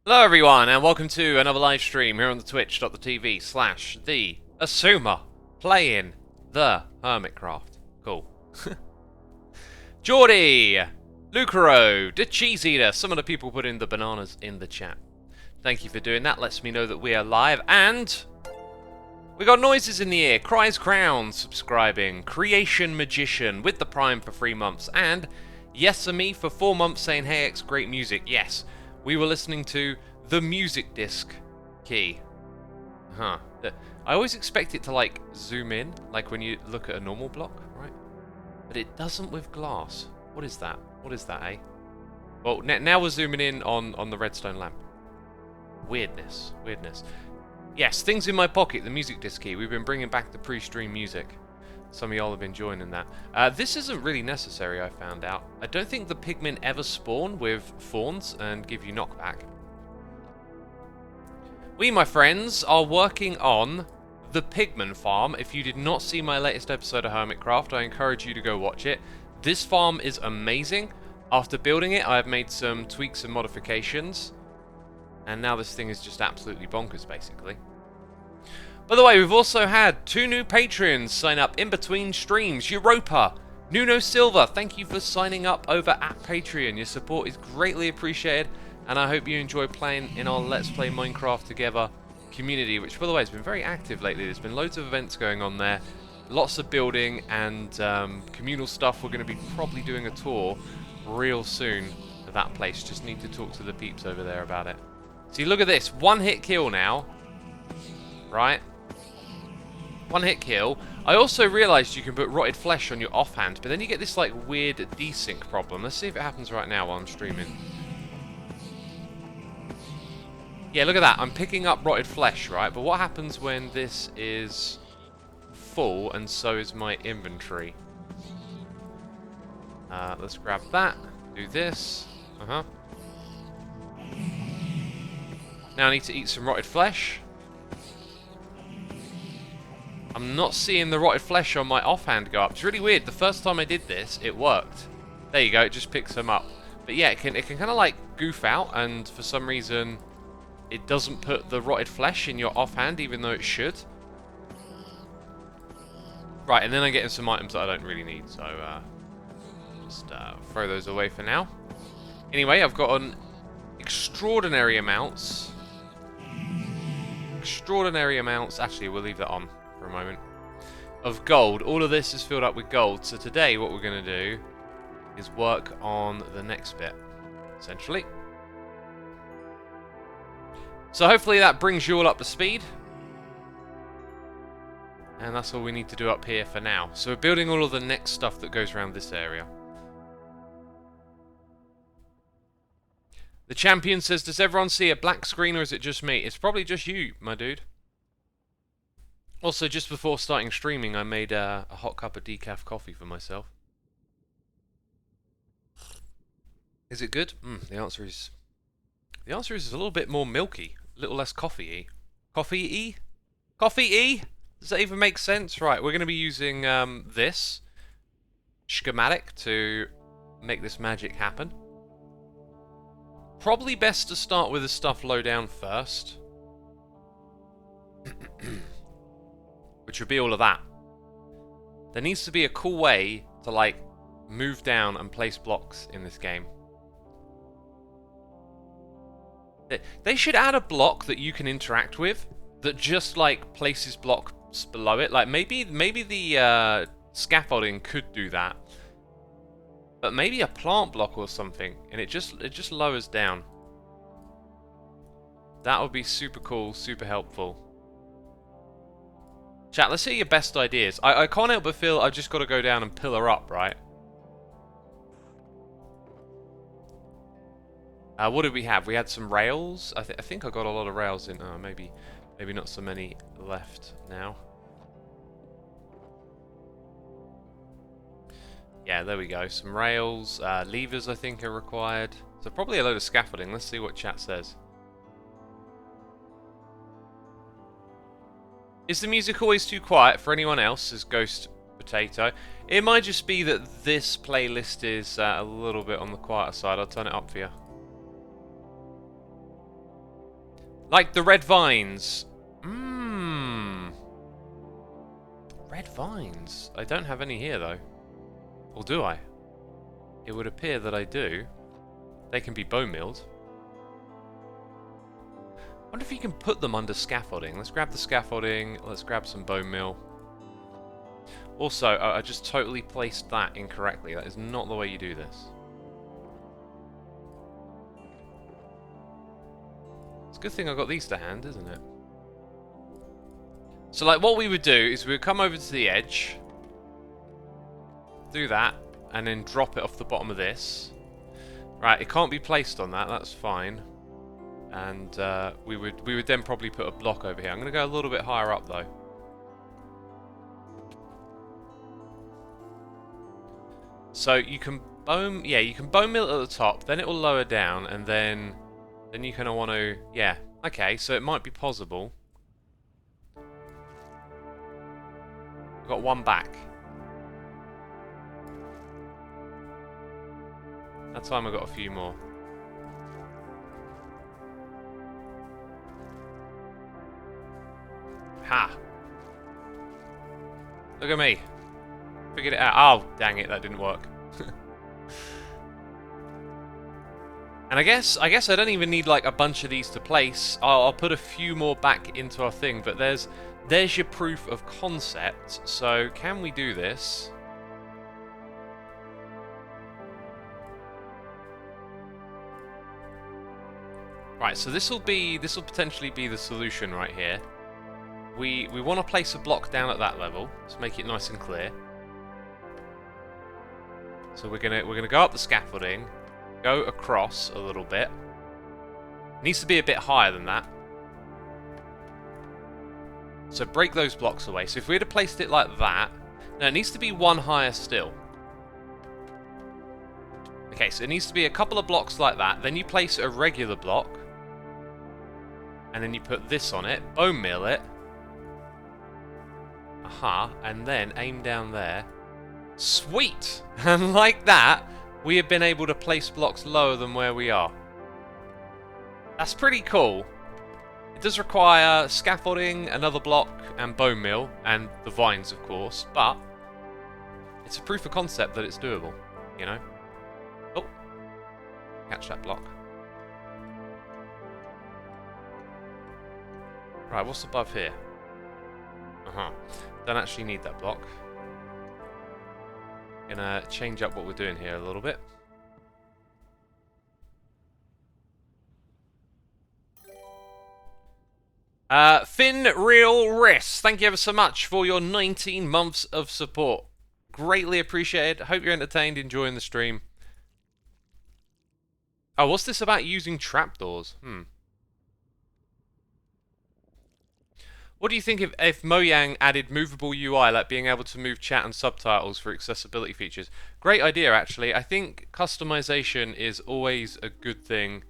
Hello everyone, and welcome to another live stream here on the twitch.tv/the Xisuma playing the Hermitcraft. Cool. Geordie, Lucaro, the Cheese Eater, some of the people putting the bananas in the chat. Thank you for doing that, lets me know that we are live, and we got noises in the ear. Cries Crown subscribing, Creation Magician with the Prime for 3 months, and Yesami for 4 months saying, hey X, great music. Yes. We were listening to the music disc key. I always expect it to like zoom in, like when you look at a normal block, right? But it doesn't with glass. What is that? What is that, eh? Well, now we're zooming in on the redstone lamp. Weirdness. Yes, things in my pocket, the music disc key. We've been bringing back the pre-stream music. Some of y'all have been joining that. This isn't really necessary, I found out. I don't think the pigmen ever spawn with thorns and give you knockback. We, my friends, are working on the pigmen farm. If you did not see my latest episode of Hermitcraft, I encourage you to go watch it. This farm is amazing. After building it, I have made some tweaks and modifications. And now this thing is just absolutely bonkers, basically. By the way, we've also had 2 new Patreons sign up in between streams. Europa, Nuno Silva, thank you for signing up over at Patreon. Your support is greatly appreciated, and I hope you enjoy playing in our Let's Play Minecraft Together community, which, by the way, has been very active lately. There's been loads of events going on there, lots of building and communal stuff. We're going to be probably doing a tour real soon of that place. Just need to talk to the peeps over there about it. See, look at this. 1-hit kill now. Right? 1-hit kill. I also realised you can put rotted flesh on your offhand, but then you get this like weird desync problem. Let's see if it happens right now while I'm streaming. Yeah, look at that. I'm picking up rotted flesh, right? But what happens when this is full and so is my inventory? Let's grab that. Do this. Now I need to eat some rotted flesh. I'm not seeing the rotted flesh on my offhand go up. It's really weird. The first time I did this, it worked. There you go. It just picks them up. But yeah, it can kind of like goof out, and for some reason, it doesn't put the rotted flesh in your offhand, even though it should. Right, and then I'm getting some items that I don't really need, so just throw those away for now. Anyway, I've got an extraordinary amounts. Actually, we'll leave that on for a moment. Of gold. All of this is filled up with gold. So today, what we're going to do is work on the next bit, essentially. So hopefully that brings you all up to speed. And that's all we need to do up here for now. So we're building all of the next stuff that goes around this area. The champion says, does everyone see a black screen or is it just me? It's probably just you, my dude. Also, just before starting streaming, I made a hot cup of decaf coffee for myself. Is it good? The answer is a little bit more milky, a little less coffee-y. Coffee-y? Coffee-y? Does that even make sense? Right, we're going to be using this schematic to make this magic happen. Probably best to start with the stuff low down first. Which would be all of that. There needs to be a cool way to like move down and place blocks in this game. They should add a block that you can interact with that just like places blocks below it. Like maybe the scaffolding could do that. But maybe a plant block or something, and it just lowers down. That would be super cool, super helpful. Chat, let's see your best ideas. I can't help but feel I've just got to go down and pillar up, right? What did we have? We had some rails. I think I got a lot of rails in. Oh, maybe not so many left now. Yeah, there we go. Some rails, levers I think are required. So probably a load of scaffolding. Let's see what chat says. Is the music always too quiet for anyone else? Says Ghost Potato. It might just be that this playlist is a little bit on the quieter side. I'll turn it up for you. Like the red vines. Mmm. Red vines. I don't have any here, though. Or do I? It would appear that I do. They can be bone milled. I wonder if you can put them under scaffolding. Let's grab the scaffolding. Let's grab some bone meal. Also, I just totally placed that incorrectly. That is not the way you do this. It's a good thing I got these to hand, isn't it? So, like, what we would do is we would come over to the edge, do that, and then drop it off the bottom of this. Right, it can't be placed on that. That's fine. And we would then probably put a block over here. I'm going to go a little bit higher up, though. So you can bone, yeah, you can bone mill at the top, then it will lower down, and then you kind of want to, yeah, okay, so it might be possible. I've got one back. That time I got a few more. Ha! Look at me. Figured it out. Oh, dang it, that didn't work. And I guess I don't even need like a bunch of these to place. I'll put a few more back into our thing, but there's your proof of concept. So can we do this? Right, so this will potentially be the solution right here. We want to place a block down at that level. Let's make it nice and clear. So we're gonna go up the scaffolding, go across a little bit. Needs to be a bit higher than that. So break those blocks away. So if we had placed it like that, now it needs to be one higher still. Okay, so it needs to be a couple of blocks like that. Then you place a regular block, and then you put this on it, bone mill it. Aha, and then aim down there. Sweet! And like that, we have been able to place blocks lower than where we are. That's pretty cool. It does require scaffolding, another block, and bone meal, and the vines, of course, but it's a proof of concept that it's doable, you know? Oh, catch that block. Right, what's above here? Uh-huh. Don't actually need that block. Gonna change up what we're doing here a little bit. Finn Real Riss, thank you ever so much for your 19 months of support. Greatly appreciated. Hope you're entertained, enjoying the stream. Oh, what's this about using trapdoors? What do you think if Mojang added movable UI, like being able to move chat and subtitles for accessibility features? Great idea, actually. I think customization is always a good thing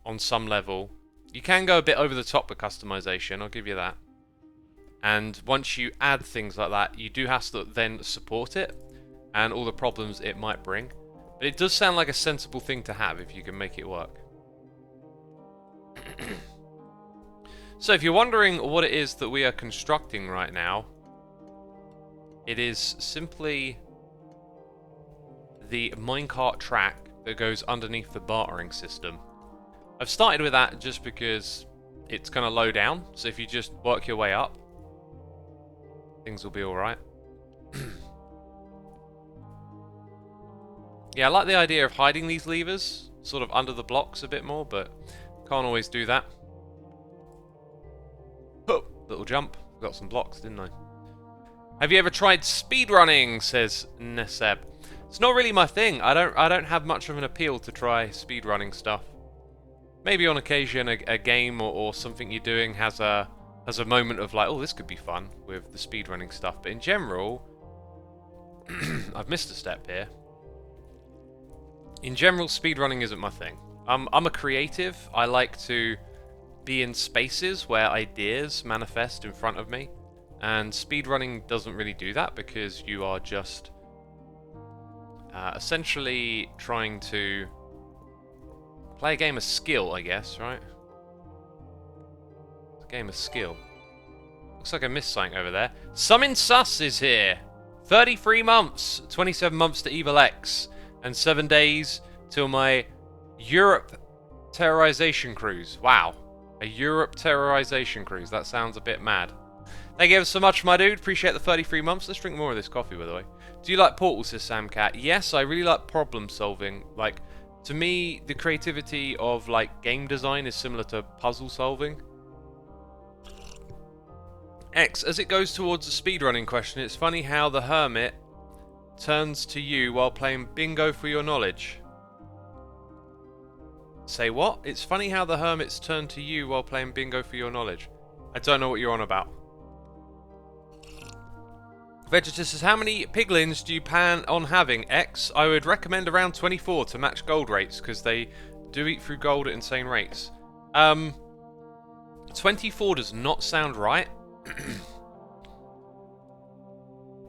on some level. You can go a bit over the top with customization, I'll give you that. And once you add things like that, you do have to then support it and all the problems it might bring. But it does sound like a sensible thing to have if you can make it work. So if you're wondering what it is that we are constructing right now, it is simply the minecart track that goes underneath the bartering system. I've started with that just because it's kind of low down, so if you just work your way up, things will be alright. Yeah, I like the idea of hiding these levers sort of under the blocks a bit more, but can't always do that. Oh, little jump. Got some blocks, didn't I? Have you ever tried speedrunning? Says Neseb. It's not really my thing. I don't have much of an appeal to try speedrunning stuff. Maybe on occasion a game or something you're doing has a moment of like, oh, this could be fun with the speedrunning stuff. But in general, I've missed a step here. In general, speedrunning isn't my thing. I'm a creative. I like to be in spaces where ideas manifest in front of me, and speedrunning doesn't really do that because you are just essentially trying to play a game of skill, I guess, right? game of skill. Looks like I missed something over there. Summon Sus is here. 33 months, 27 months to Evil X, and 7 days till my Europe terrorization cruise. Wow, a Europe terrorization cruise. That sounds a bit mad. Thank you ever so much, my dude. Appreciate the 33 months. Let's drink more of this coffee, by the way. Do you like Portal, says Samcat? Yes, I really like problem solving. Like, to me, the creativity of like game design is similar to puzzle solving. X, as it goes towards the speedrunning question, it's funny how the hermit turns to you while playing bingo for your knowledge. Say what? It's funny how the hermits turn to you while playing bingo for your knowledge. I don't know what you're on about. Vegeta says, how many piglins do you plan on having, X? I would recommend around 24 to match gold rates, because they do eat through gold at insane rates. 24 does not sound right.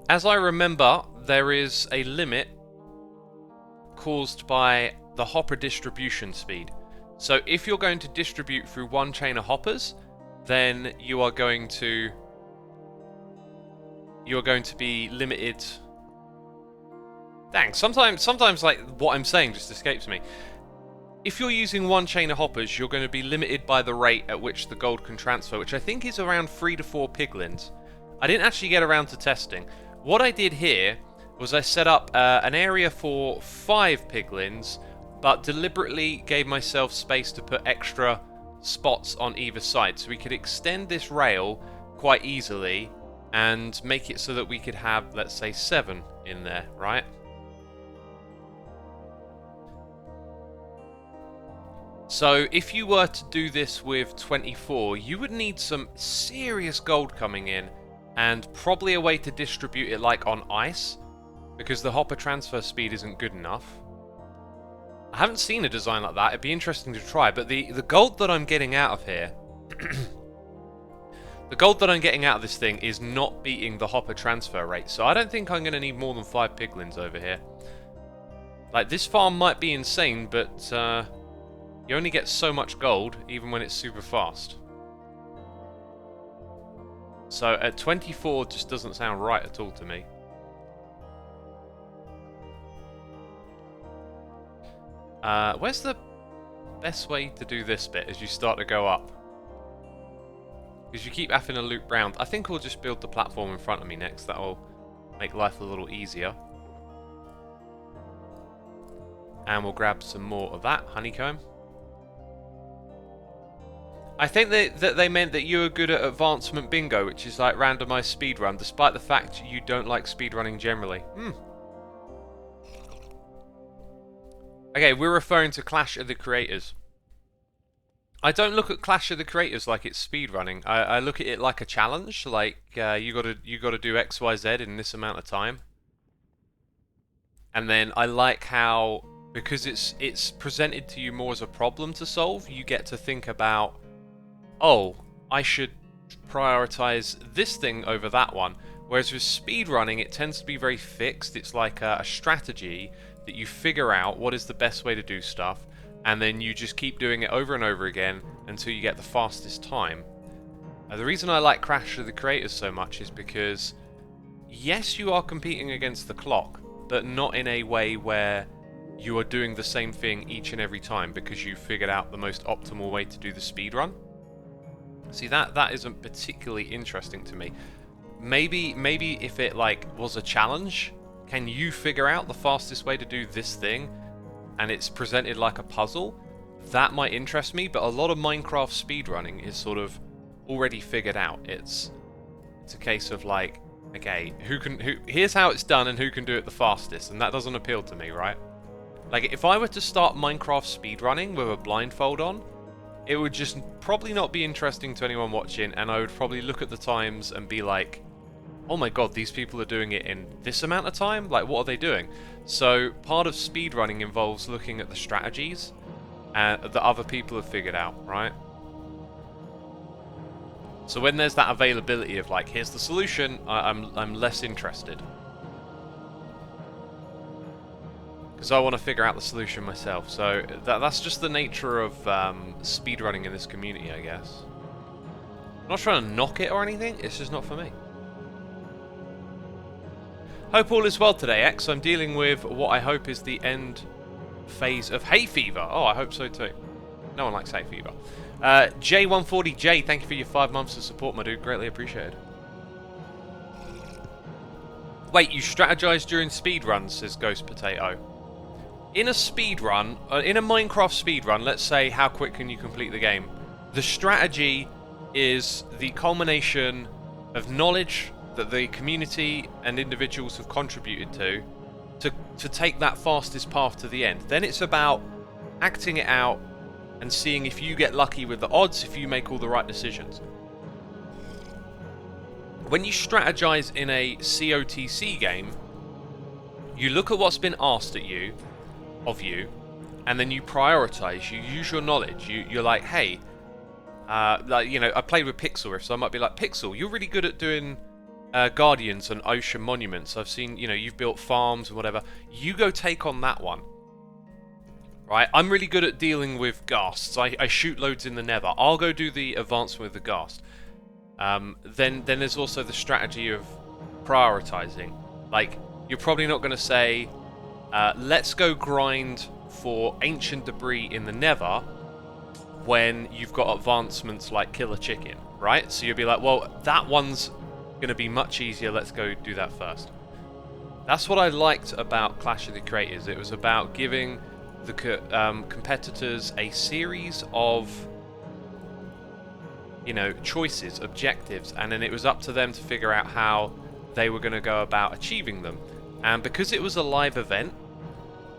As I remember, there is a limit caused by the hopper distribution speed. So if you're going to distribute through one chain of hoppers, then you are going to be limited. Dang, sometimes like what I'm saying just escapes me. If you're using one chain of hoppers, you're going to be limited by the rate at which the gold can transfer, which I think is around 3 to 4 piglins. I didn't actually get around to testing. What I did here was I set up an area for 5 piglins, but deliberately gave myself space to put extra spots on either side, so we could extend this rail quite easily and make it so that we could have, let's say, 7 in there, right? So if you were to do this with 24, you would need some serious gold coming in, and probably a way to distribute it like on ice, because the hopper transfer speed isn't good enough. I haven't seen a design like that. It'd be interesting to try, but the gold that I'm getting out of here, the gold that I'm getting out of this thing is not beating the hopper transfer rate, so I don't think I'm going to need more than 5 piglins over here. Like, this farm might be insane, but you only get so much gold, even when it's super fast. So at 24 just doesn't sound right at all to me. Where's the best way to do this bit as you start to go up? Because you keep having to loop round. I think we'll just build the platform in front of me next. That'll make life a little easier. And we'll grab some more of that honeycomb. I think that they meant that you were good at advancement bingo, which is like randomized speedrun, despite the fact you don't like speedrunning generally. Okay, we're referring to Clash of the Creators. I don't look at Clash of the Creators like it's speedrunning. I look at it like a challenge, like you gotta do X, Y, Z in this amount of time. And then I like how, because it's presented to you more as a problem to solve, you get to think about, oh, I should prioritize this thing over that one. Whereas with speedrunning, it tends to be very fixed. It's like a strategy that you figure out what is the best way to do stuff, and then you just keep doing it over and over again until you get the fastest time. The reason I like Clash of the Creators so much is because, yes, you are competing against the clock, but not in a way where you are doing the same thing each and every time because you figured out the most optimal way to do the speedrun. See, that isn't particularly interesting to me. Maybe if it like was a challenge, can you figure out the fastest way to do this thing, and it's presented like a puzzle, that might interest me. But a lot of Minecraft speedrunning is sort of already figured out. It's a case of like, okay, here's how it's done and who can do it the fastest, and that doesn't appeal to me, right? Like, if I were to start Minecraft speedrunning with a blindfold on, it would just probably not be interesting to anyone watching, and I would probably look at the times and be like, oh my god, these people are doing it in this amount of time? Like, what are they doing? So, part of speedrunning involves looking at the strategies that other people have figured out, right? So when there's that availability of like, here's the solution, I'm less interested. Because I want to figure out the solution myself. So that's just the nature of speedrunning in this community, I guess. I'm not trying to knock it or anything, it's just not for me. Hope all is well today, X. I'm dealing with what I hope is the end phase of hay fever. Oh, I hope so too. No one likes hay fever. J140J, thank you for your 5 months of support, my dude. Greatly appreciated. Wait, you strategize during speedruns, says Ghost Potato. In a speedrun, in a Minecraft speedrun, let's say how quick can you complete the game? The strategy is the culmination of knowledge that the community and individuals have contributed to take that fastest path to the end. Then it's about acting it out and seeing if you get lucky with the odds, if you make all the right decisions. When you strategize in a COTC game, you look at what's been asked of you, and then you prioritize. You use your knowledge. You're like, hey, like, you know, I played with Pixel Rift, so I might be like, Pixel, you're really good at doing guardians and ocean monuments. I've seen, you know, you've built farms and whatever. You go take on that one. Right? I'm really good at dealing with ghasts. I shoot loads in the nether. I'll go do the advancement with the ghast. Then there's also the strategy of prioritizing. Like, you're probably not going to say, let's go grind for ancient debris in the nether when you've got advancements like kill a chicken, right? So you'll be like, well, that one's going to be much easier, let's go do that first. That's what I liked about Clash of the Creators. It was about giving the competitors a series of, you know, choices, objectives, and then it was up to them to figure out how they were going to go about achieving them. And because it was a live event,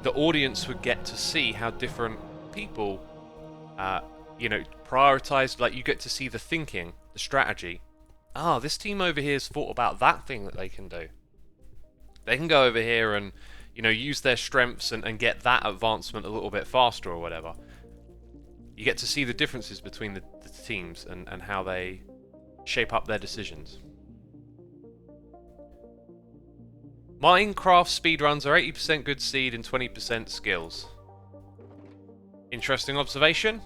the audience would get to see how different people, you know, prioritized. Like, you get to see the thinking, the strategy. Ah, this team over here has thought about that thing that they can do. They can go over here and, you know, use their strengths and get that advancement a little bit faster or whatever. You get to see the differences between the teams and how they shape up their decisions. Minecraft speedruns are 80% good seed and 20% skills. Interesting observation.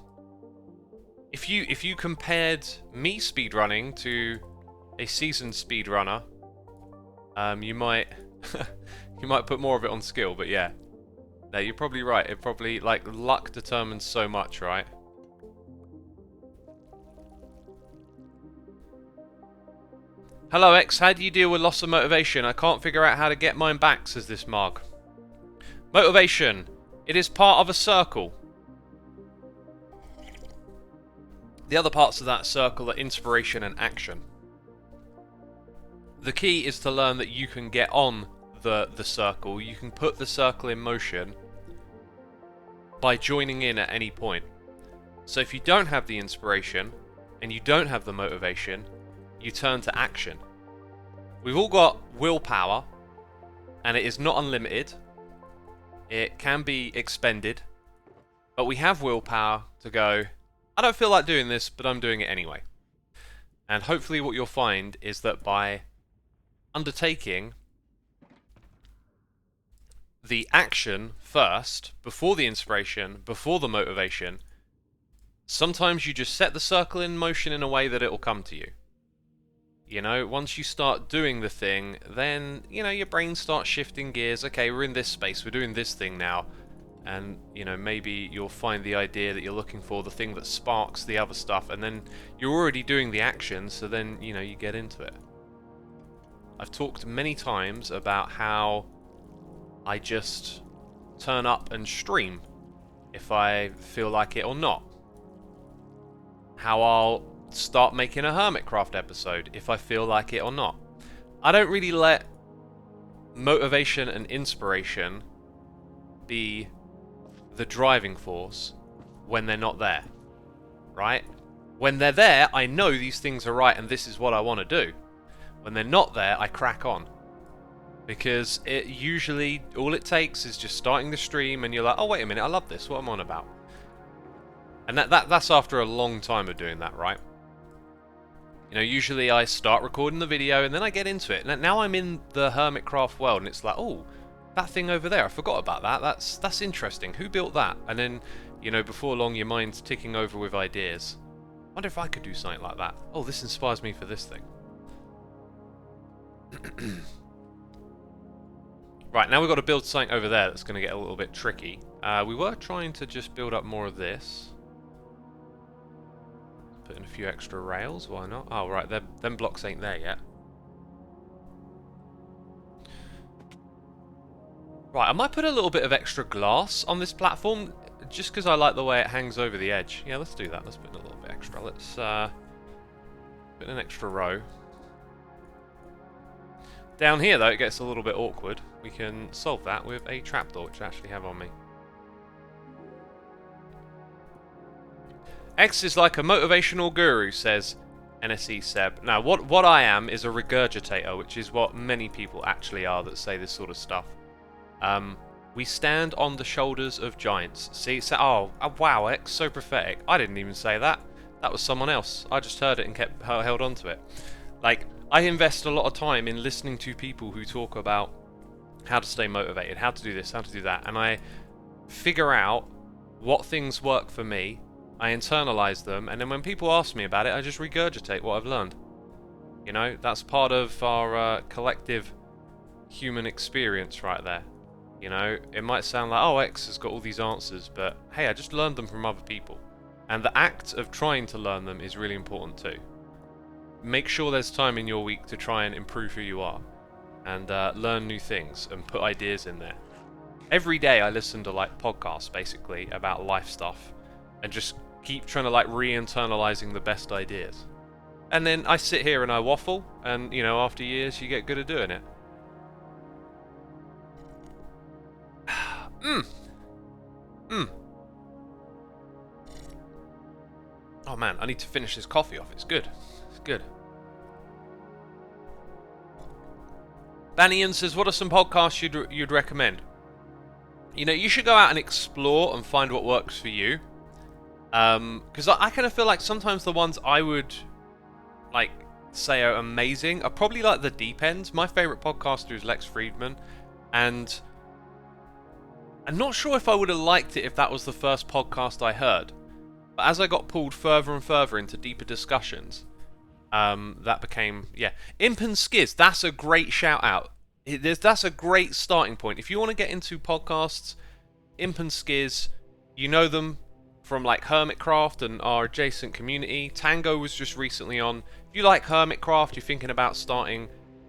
If you compared me speedrunning to a seasoned speedrunner, you might you might put more of it on skill, but yeah. No, you're probably right. It probably, like, luck determines so much, right? Hello X, how do you deal with loss of motivation? I can't figure out how to get mine back, says this Marg. Motivation. It is part of a circle. The other parts of that circle are inspiration and action. The key is to learn that you can get on the circle. You can put the circle in motion by joining in at any point. So if you don't have the inspiration and you don't have the motivation, you turn to action. We've all got willpower, and it is not unlimited. It can be expended, but we have willpower to go, I don't feel like doing this, but I'm doing it anyway. And hopefully what you'll find is that by undertaking the action first, before the inspiration, before the motivation, sometimes you just set the circle in motion in a way that it will come to you. You know, once you start doing the thing, then, you know, your brain starts shifting gears. Okay, we're in this space, we're doing this thing now. And, you know, maybe you'll find the idea that you're looking for, the thing that sparks the other stuff, and then you're already doing the action, so then, you know, you get into it. I've talked many times about how I just turn up and stream if I feel like it or not. How I'll start making a Hermitcraft episode if I feel like it or not. I don't really let motivation and inspiration be the driving force when they're not there, right? When they're there, I know these things are right and this is what I want to do. When they're not there, I crack on. Because it usually, all it takes is just starting the stream and you're like, oh wait a minute, I love this, what am I on about? And that's after a long time of doing that, right? You know, usually I start recording the video and then I get into it. Now I'm in the Hermitcraft world and it's like, oh, that thing over there, I forgot about that. That's interesting. Who built that? And then, you know, before long your mind's ticking over with ideas. Wonder if I could do something like that. Oh, this inspires me for this thing. Right, now we've got to build something over there that's going to get a little bit tricky. We were trying to just build up more of this. Put in a few extra rails, why not? Oh, right, them blocks ain't there yet. Right, I might put a little bit of extra glass on this platform, just because I like the way it hangs over the edge. Yeah, let's do that. Let's put in a little bit extra. Let's put in an extra row. Down here, though, it gets a little bit awkward. We can solve that with a trapdoor, which I actually have on me. X is like a motivational guru, says NSE Seb. Now, what I am is a regurgitator, which is what many people actually are that say this sort of stuff. We stand on the shoulders of giants. See, so, oh, wow, X, so prophetic. I didn't even say that. That was someone else. I just heard it and held on to it. Like, I invest a lot of time in listening to people who talk about how to stay motivated, how to do this, how to do that, and I figure out what things work for me, I internalize them, and then when people ask me about it, I just regurgitate what I've learned. You know, that's part of our collective human experience right there. You know, it might sound like, oh, X has got all these answers, but hey, I just learned them from other people. And the act of trying to learn them is really important too. Make sure there's time in your week to try and improve who you are and learn new things and put ideas in there. Every day I listen to like podcasts basically about life stuff and just keep trying to like re-internalizing the best ideas. And then I sit here and I waffle, and you know, after years you get good at doing it. Oh man, I need to finish this coffee off. It's good. It's good. Banian says, what are some podcasts you'd recommend? You know, you should go out and explore and find what works for you. Because I kind of feel like sometimes the ones I would like say are amazing are probably like the deep end. My favorite podcaster is Lex Friedman, and I'm not sure if I would have liked it if that was the first podcast I heard. But as I got pulled further and further into deeper discussions, that became, yeah. Imp and Skiz, that's a great shout out. That's a great starting point. If you want to get into podcasts, Imp and Skiz, you know them from like Hermitcraft and our adjacent community. Tango was just recently on. If you like Hermitcraft, you're thinking about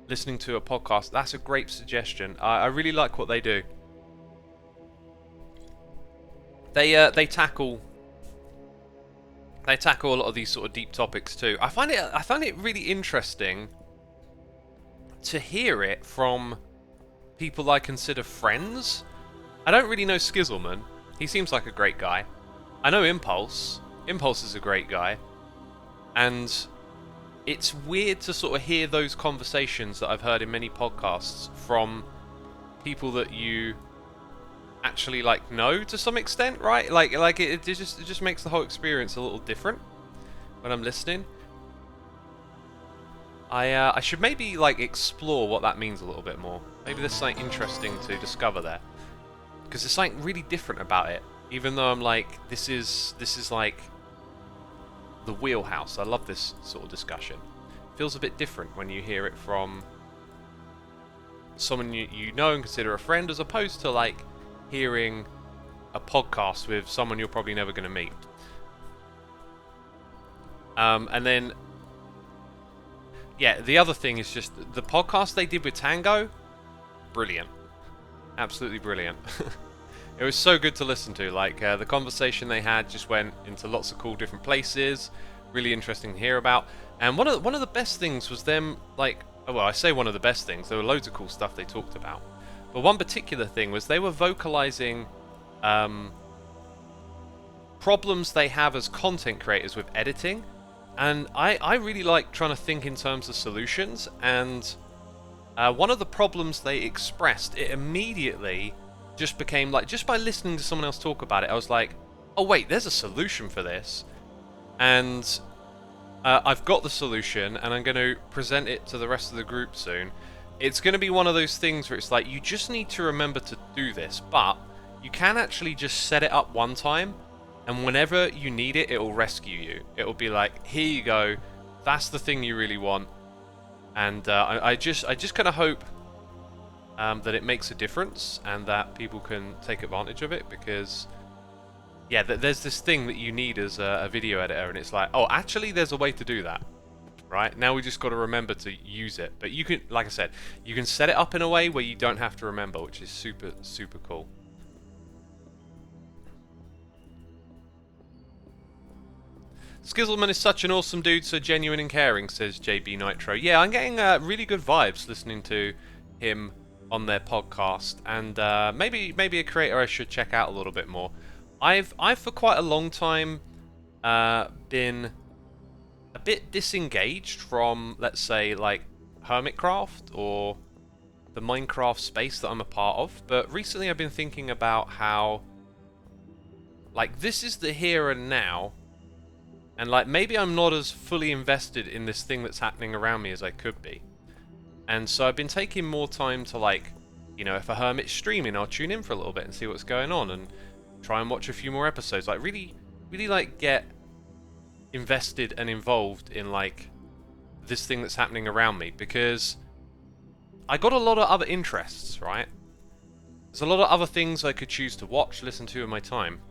listening to a podcast, that's a great suggestion. I really like what they do. They tackle a lot of these sort of deep topics too. I find it really interesting to hear it from people I consider friends. I don't really know Skizzleman. He seems like a great guy. I know Impulse. Impulse is a great guy. And it's weird to sort of hear those conversations that I've heard in many podcasts from people that you actually like know to some extent, right? Like it just makes the whole experience a little different when I'm listening. I should maybe like explore what that means a little bit more. Maybe there's something interesting to discover there, because there's something really different about it. Even though I'm like, this is like the wheelhouse. I love this sort of discussion. It feels a bit different when you hear it from someone you know and consider a friend, as opposed to like hearing a podcast with someone you're probably never going to meet. And then, yeah, the other thing is just the podcast they did with Tango, brilliant, absolutely brilliant. It was so good to listen to. Like the conversation they had just went into lots of cool different places. Really interesting to hear about. And one of the best things was them, like, well, I say one of the best things. There were loads of cool stuff they talked about. But one particular thing was they were vocalizing problems they have as content creators with editing. And I really like trying to think in terms of solutions. And one of the problems they expressed, it immediately just became like, just by listening to someone else talk about it, I was like, oh wait, there's a solution for this. And I've got the solution, and I'm going to present it to the rest of the group soon. It's going to be one of those things where it's like, you just need to remember to do this, but you can actually just set it up one time and whenever you need it, it'll rescue you. It'll be like, here you go, that's the thing you really want. And I just kind of hope that it makes a difference and that people can take advantage of it, because yeah, there's this thing that you need as a video editor, and it's like, oh, actually there's a way to do that. Right, now we just got to remember to use it. But you can, like I said, you can set it up in a way where you don't have to remember, which is super, super cool. Skizzleman is such an awesome dude, so genuine and caring, says JB Nitro. Yeah, I'm getting really good vibes listening to him on their podcast, and maybe a creator I should check out a little bit more. I've for quite a long time been a bit disengaged from, let's say, like Hermitcraft or the Minecraft space that I'm a part of, but recently I've been thinking about how, like, this is the here and now, and like maybe I'm not as fully invested in this thing that's happening around me as I could be. And so I've been taking more time to, like, you know, if a Hermit's streaming, I'll tune in for a little bit and see what's going on and try and watch a few more episodes. Like, really like get invested and involved in like this thing that's happening around me, because I got a lot of other interests, right? There's a lot of other things I could choose to watch, listen to in my time.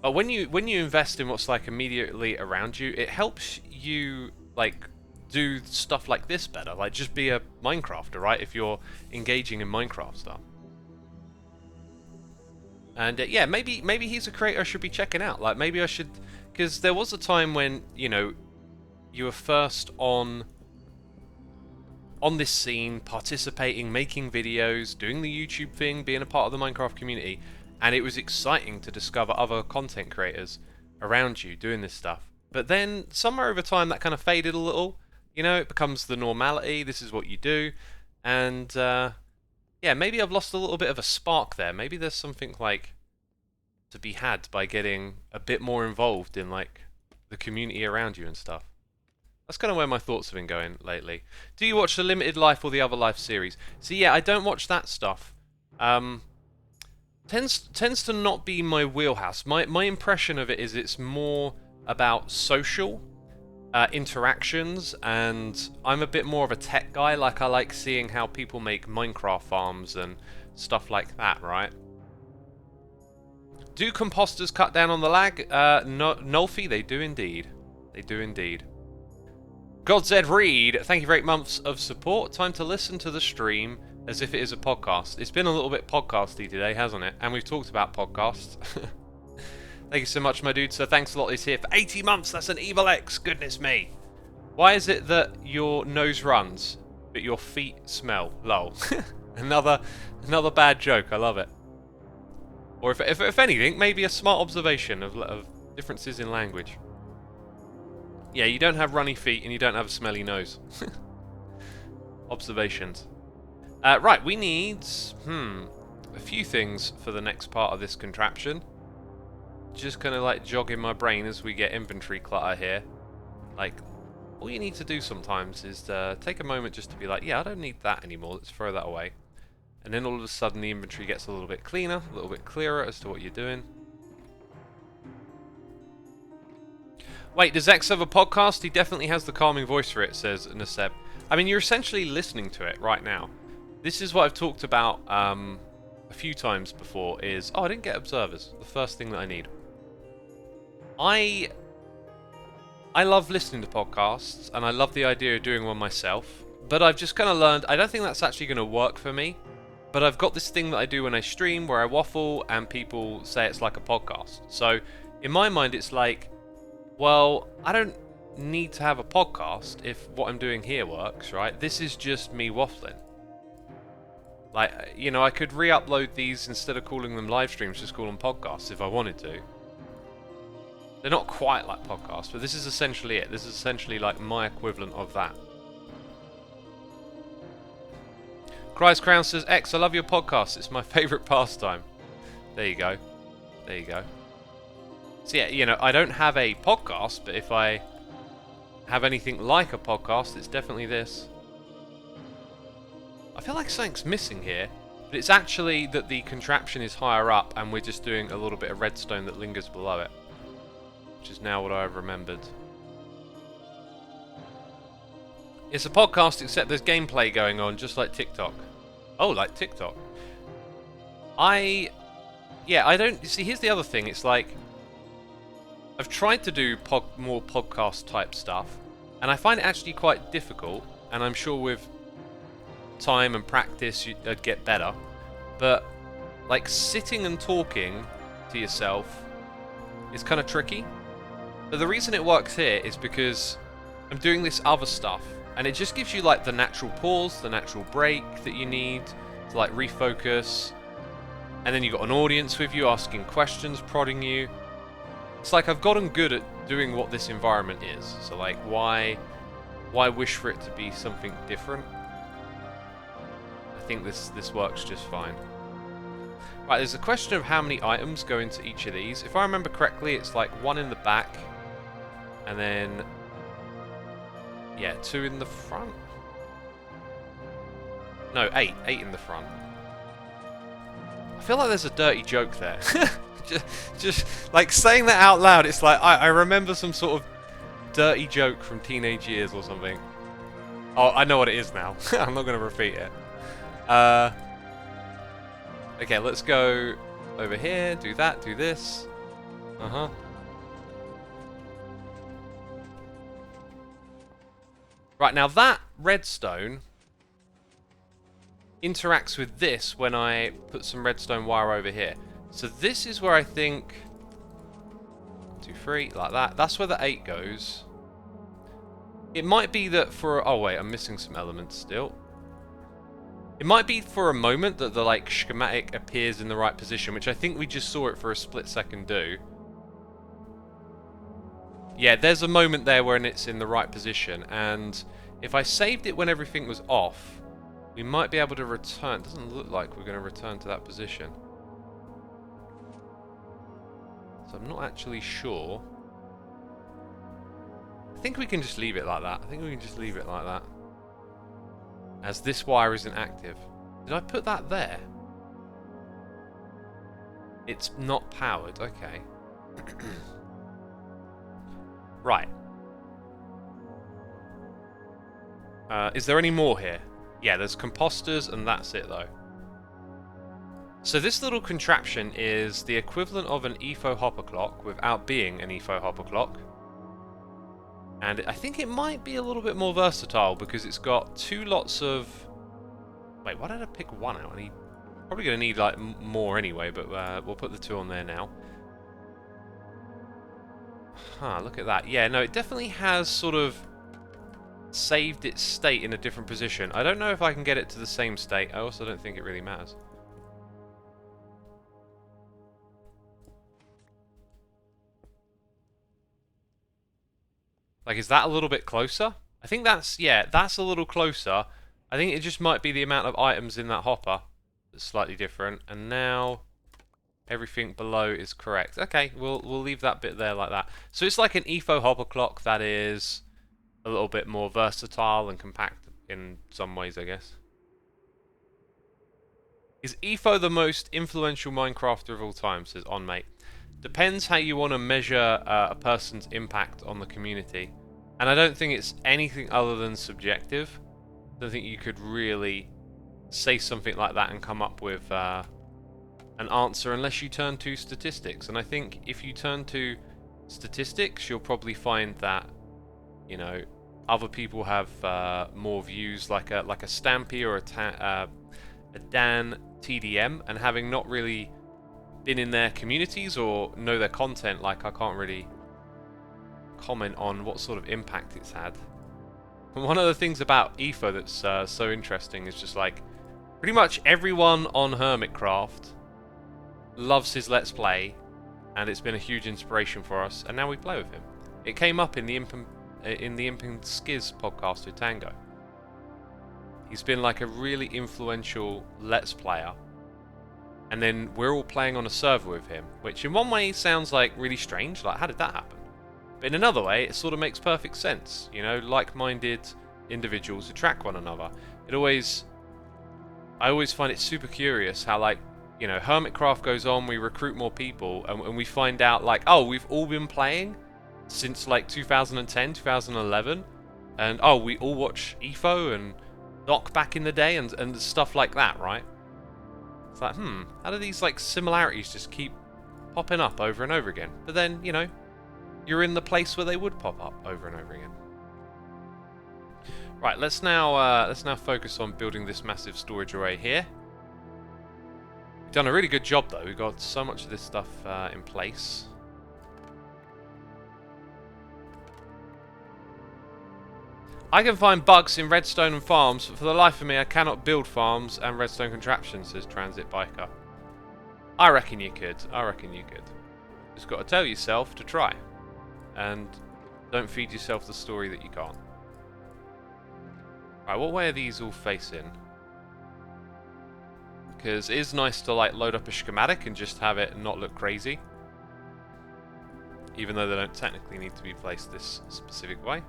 But when you invest in what's like immediately around you, it helps you like do stuff like this better. Like, just be a Minecrafter, right? If you're engaging in Minecraft stuff. And yeah, maybe he's a creator I should be checking out. Like, maybe I should, because there was a time when, you know, you were first on this scene, participating, making videos, doing the YouTube thing, being a part of the Minecraft community, and it was exciting to discover other content creators around you doing this stuff. But then somewhere over time that kind of faded a little. You know, it becomes the normality, this is what you do, and yeah, maybe I've lost a little bit of a spark there. Maybe there's something like to be had by getting a bit more involved in like the community around you and stuff. That's kind of where my thoughts have been going lately. Do you watch the Limited Life or the Other Life series? So yeah, I don't watch that stuff. Tends to not be my wheelhouse. My impression of it is it's more about social interactions, and I'm a bit more of a tech guy. Like, I like seeing how people make Minecraft farms and stuff like that, right? Do composters cut down on the lag? No, Nolfi, they do indeed. They do indeed. Godzed Reed, thank you for 8 months of support. Time to listen to the stream as if it is a podcast. It's been a little bit podcasty today, hasn't it? And we've talked about podcasts. Thank you so much, my dude. So thanks a lot. He's here for 80 months. That's an evil X. Goodness me. Why is it that your nose runs, but your feet smell? Lol. another bad joke. I love it. Or if anything, maybe a smart observation of differences in language. Yeah, you don't have runny feet and you don't have a smelly nose. Observations. Right, we need a few things for the next part of this contraption. Just kind of like jogging my brain as we get inventory clutter here. Like, all you need to do sometimes is take a moment just to be like, yeah, I don't need that anymore, let's throw that away. And then all of a sudden the inventory gets a little bit cleaner, a little bit clearer as to what you're doing. Wait, does X have a podcast? He definitely has the calming voice for it, says Naseb. I mean, you're essentially listening to it right now. This is what I've talked about a few times before is, oh, I didn't get observers. The first thing that I need. I love listening to podcasts, and I love the idea of doing one myself, but I've just kind of learned, I don't think that's actually going to work for me, but I've got this thing that I do when I stream where I waffle and people say it's like a podcast. So in my mind it's like, well, I don't need to have a podcast if what I'm doing here works, right? This is just me waffling. Like, you know, I could re-upload these instead of calling them live streams, just call them podcasts if I wanted to. They're not quite like podcasts, but this is essentially it. This is essentially like my equivalent of that. Cries Crown says, X, I love your podcast. It's my favourite pastime. There you go. There you go. So yeah, you know, I don't have a podcast, but if I have anything like a podcast, it's definitely this. I feel like something's missing here, but it's actually that the contraption is higher up and we're just doing a little bit of redstone that lingers below it. which is now what I've remembered. It's a podcast, except there's gameplay going on, just like TikTok. Oh, like TikTok. Yeah, I don't... See, here's the other thing. It's like... I've tried to do more podcast-type stuff, and I find it actually quite difficult, and I'm sure with time and practice I'd get better. But, like, sitting and talking to yourself is kind of tricky. But the reason it works here is because I'm doing this other stuff, and it just gives you, like, the natural pause, the natural break that you need to, like, refocus. And then you've got an audience with you asking questions, prodding you. It's like I've gotten good at doing what this environment is. So, like, why wish for it to be something different? I think this works just fine. Right, there's a question of how many items go into each of these. If I remember correctly, it's like 1 in the back, and then... yeah, 2 in the front? No, 8 in the front. I feel like there's a dirty joke there. just like saying that out loud, it's like I remember some sort of dirty joke from teenage years or something. Oh, I know what it is now. I'm not going to repeat it. Okay, let's go over here, do that, do this. Right, now that redstone interacts with this when I put some redstone wire over here. So this is where I think 1, 2, 3, like that. That's where the 8 goes. It might be that for... oh wait, I'm missing some elements still. It might be for a moment that the like schematic appears in the right position, which I think we just saw it for a split second do. Yeah, there's a moment there when it's in the right position, and if I saved it when everything was off, we might be able to return. It doesn't look like we're going to return to that position. So I'm not actually sure. I think we can just leave it like that. As this wire isn't active. Did I put that there? It's not powered. Okay. Right. Is there any more here? Yeah, there's composters, and that's it, though. So this little contraption is the equivalent of an EFO hopper clock without being an EFO hopper clock. And I think it might be a little bit more versatile because it's got 2 lots of... wait, why did I pick 1 out? Probably going to need like more anyway, but we'll put the 2 on there now. Huh, look at that. Yeah, no, it definitely has sort of saved its state in a different position. I don't know if I can get it to the same state. I also don't think it really matters. Like, is that a little bit closer? I think that's, yeah, that's a little closer. I think it just might be the amount of items in that hopper that's slightly different. And now everything below is correct. Okay, we'll leave that bit there like that. So it's like an EFO hopper clock that is a little bit more versatile and compact in some ways, I guess. Is EFO the most influential Minecrafter of all time, says OnMate. Depends how you want to measure a person's impact on the community. And I don't think it's anything other than subjective. I don't think you could really say something like that and come up with an answer unless you turn to statistics. And I think if you turn to statistics, you'll probably find that, you know, other people have more views, like a Stampy or a Dan TDM, and having not really been in their communities or know their content, like I can't really comment on what sort of impact it's had. And one of the things about EFO that's so interesting is just like pretty much everyone on Hermitcraft loves his Let's Play, and it's been a huge inspiration for us, and now we play with him. It came up in the Imping Skiz podcast with Tango. He's been like a really influential Let's Player. And then we're all playing on a server with him, which in one way sounds like really strange, like how did that happen? But in another way, it sort of makes perfect sense. You know, like-minded individuals attract one another. I always find it super curious how, like, you know, Hermitcraft goes on, we recruit more people, and we find out, like, oh, we've all been playing, since like 2010, 2011. And oh, we all watch EFO and Doc back in the day and stuff like that, right? It's like, how do these like similarities just keep popping up over and over again? But then, you know, you're in the place where they would pop up over and over again. Right, let's now focus on building this massive storage array here. We've done a really good job though. We've got so much of this stuff in place. I can find bugs in redstone and farms, but for the life of me I cannot build farms and redstone contraptions, says Transit Biker. I reckon you could. I reckon you could. Just got to tell yourself to try. And don't feed yourself the story that you can't. Right, what way are these all facing? Because it is nice to like load up a schematic and just have it not look crazy. Even though they don't technically need to be placed this specific way.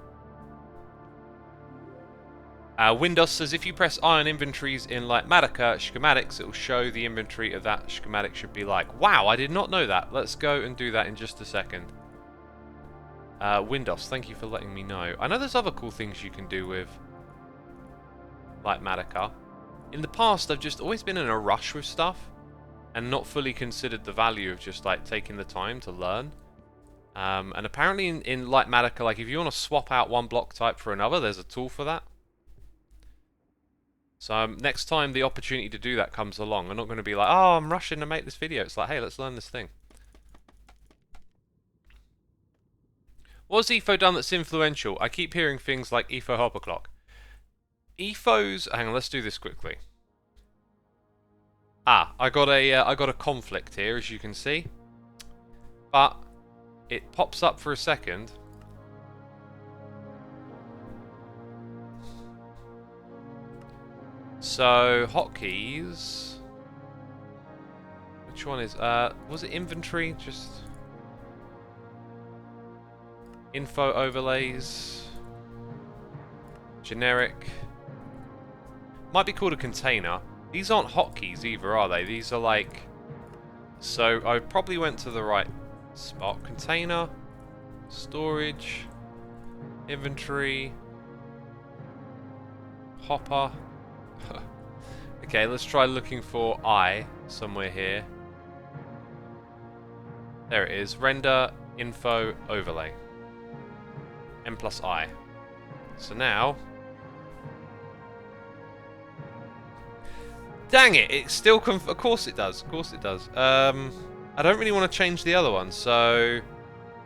Windows says if you press I on inventories in Litematica schematics, it will show the inventory of that schematic should be like. Wow, I did not know that. Let's go and do that in just a second. Windows, thank you for letting me know. I know there's other cool things you can do with Litematica. In the past, I've just always been in a rush with stuff and not fully considered the value of just like taking the time to learn. And apparently in Litematica, like if you want to swap out one block type for another, there's a tool for that. So next time the opportunity to do that comes along, I'm not going to be like, oh, I'm rushing to make this video. It's like, hey, let's learn this thing. What's EFO done that's influential? I keep hearing things like EFO Hopper Clock. EFO's... Hang on, let's do this quickly. I got a conflict here, as you can see. But it pops up for a second. So, hotkeys. Which one is... was it inventory? Just... info overlays. Generic. Might be called a container. These aren't hotkeys either, are they? These are like... So, I probably went to the right spot. Container. Storage. Inventory. Hopper. Okay, let's try looking for I somewhere here. There it is. Render info overlay. M plus I. So now... Dang it! It still of course it does. Of course it does. I don't really want to change the other one, so...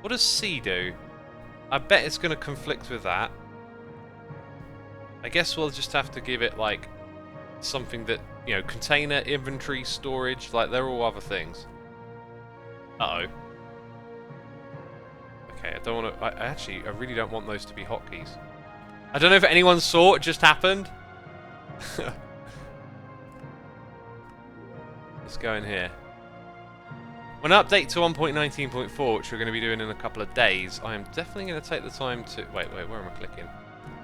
What does C do? I bet it's going to conflict with that. I guess we'll just have to give it, like... something that, you know, container, inventory, storage, like they're all other things. Uh-oh. Okay, I don't want to... I really don't want those to be hotkeys. I don't know if anyone saw what just happened. Let's go in here. When I update to 1.19.4, which we're going to be doing in a couple of days, I am definitely going to take the time to... Wait, where am I clicking?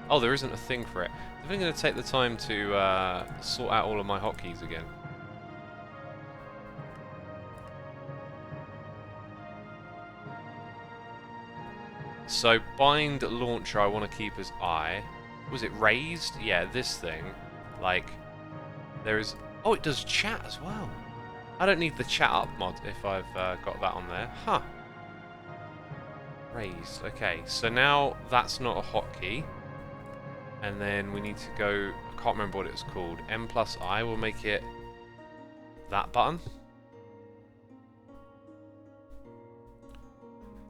Oh, there isn't a thing for it. I'm definitely going to take the time to sort out all of my hotkeys again. So, bind launcher I want to keep as I. Was it raised? Yeah, this thing. Like, there is... Oh, it does chat as well. I don't need the chat up mod if I've got that on there. Huh. Raised. Okay, so now that's not a hotkey. And then we need to go... I can't remember what it's called. M plus I will make it that button.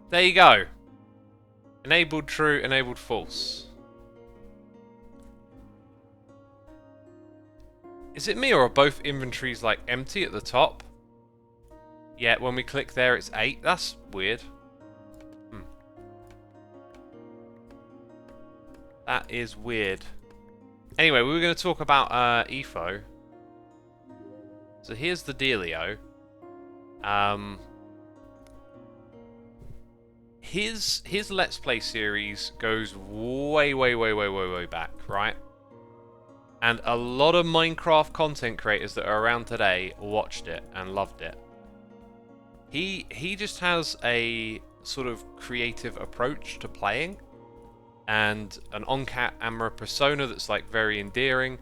There you go. Enabled true, enabled false. Is it me or are both inventories like empty at the top? Yeah, when we click there it's 8. That's weird. That is weird. Anyway, we were going to talk about EFO. So here's the dealio. His Let's Play series goes way back, right? And a lot of Minecraft content creators that are around today watched it and loved it. He just has a sort of creative approach to playing, and an on-camera persona that's like very endearing.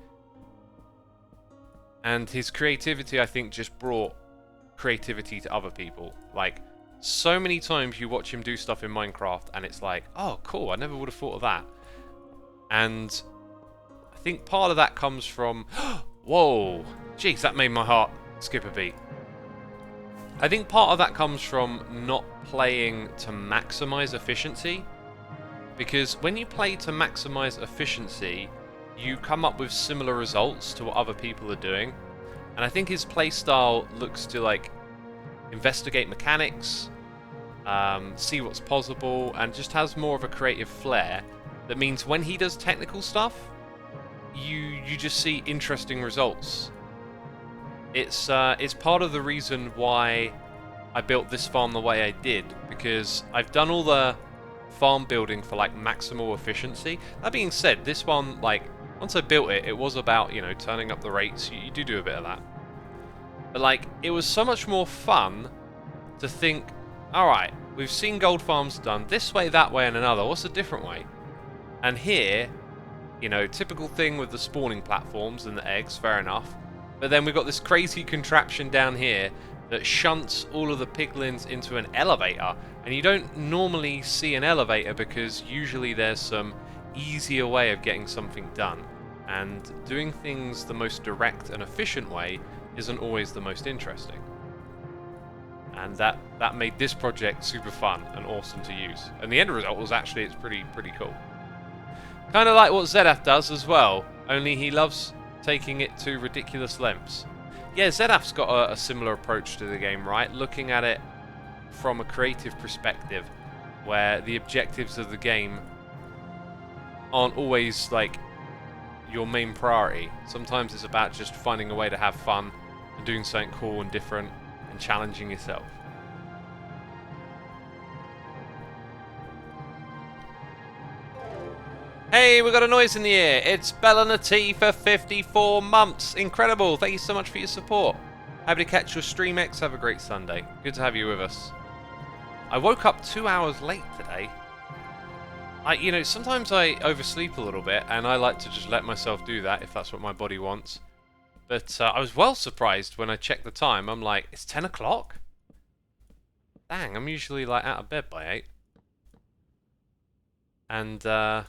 And his creativity, I think, just brought creativity to other people. Like, so many times you watch him do stuff in Minecraft and it's like, oh, cool, I never would have thought of that. And I think part of that comes from... Whoa! Jeez, that made my heart skip a beat. I think part of that comes from not playing to maximize efficiency. Because when you play to maximize efficiency, you come up with similar results to what other people are doing. And I think his playstyle looks to like investigate mechanics, see what's possible, and just has more of a creative flair. That means when he does technical stuff, you just see interesting results. It's part of the reason why I built this farm the way I did, because I've done all the farm building for like maximal efficiency. That being said, this one, like, once I built it, it was about, you know, turning up the rates. You do a bit of that. But like, it was so much more fun to think, alright, we've seen gold farms done this way, that way, and another. What's a different way? And here, you know, typical thing with the spawning platforms and the eggs, fair enough. But then we've got this crazy contraption down here that shunts all of the piglins into an elevator. And you don't normally see an elevator because usually there's some easier way of getting something done. And doing things the most direct and efficient way isn't always the most interesting. And that made this project super fun and awesome to use. And the end result was actually, it's pretty cool. Kind of like what Zedaf does as well, only he loves taking it to ridiculous lengths. Yeah, Zedaf's got a similar approach to the game, right? Looking at it from a creative perspective, where the objectives of the game aren't always like your main priority. Sometimes it's about just finding a way to have fun and doing something cool and different and challenging yourself. Hey, we got a noise in the air. It's Bella and a T for 54 months. Incredible. Thank you so much for your support. Happy to catch your stream, X. Have a great Sunday. Good to have you with us. I woke up 2 hours late today. You know, sometimes I oversleep a little bit, and I like to just let myself do that if that's what my body wants. But I was well surprised when I checked the time. I'm like, it's 10 o'clock? Dang, I'm usually like out of bed by 8. And I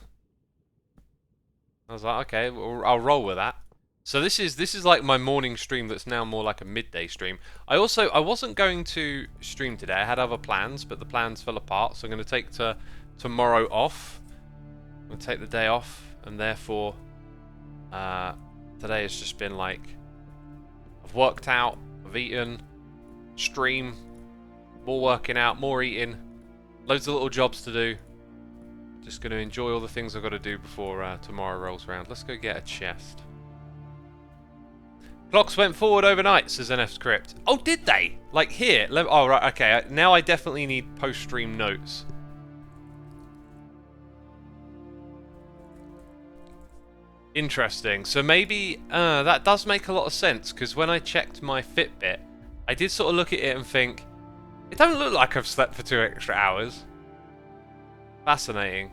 was like, okay, I'll roll with that. So this is like my morning stream that's now more like a midday stream. I wasn't going to stream today. I had other plans, but the plans fell apart. So I'm going to take tomorrow off. I'm going to take the day off, and therefore today has just been like, I've worked out, I've eaten, stream, more working out, more eating, loads of little jobs to do. Just going to enjoy all the things I've got to do before tomorrow rolls around. Let's go get a chest. Clocks went forward overnight, says NF Script. Oh, did they? Like here? Oh, right, okay. Now I definitely need post-stream notes. Interesting. So maybe that does make a lot of sense, because when I checked my Fitbit, I did sort of look at it and think, it don't look like I've slept for 2 extra hours. Fascinating.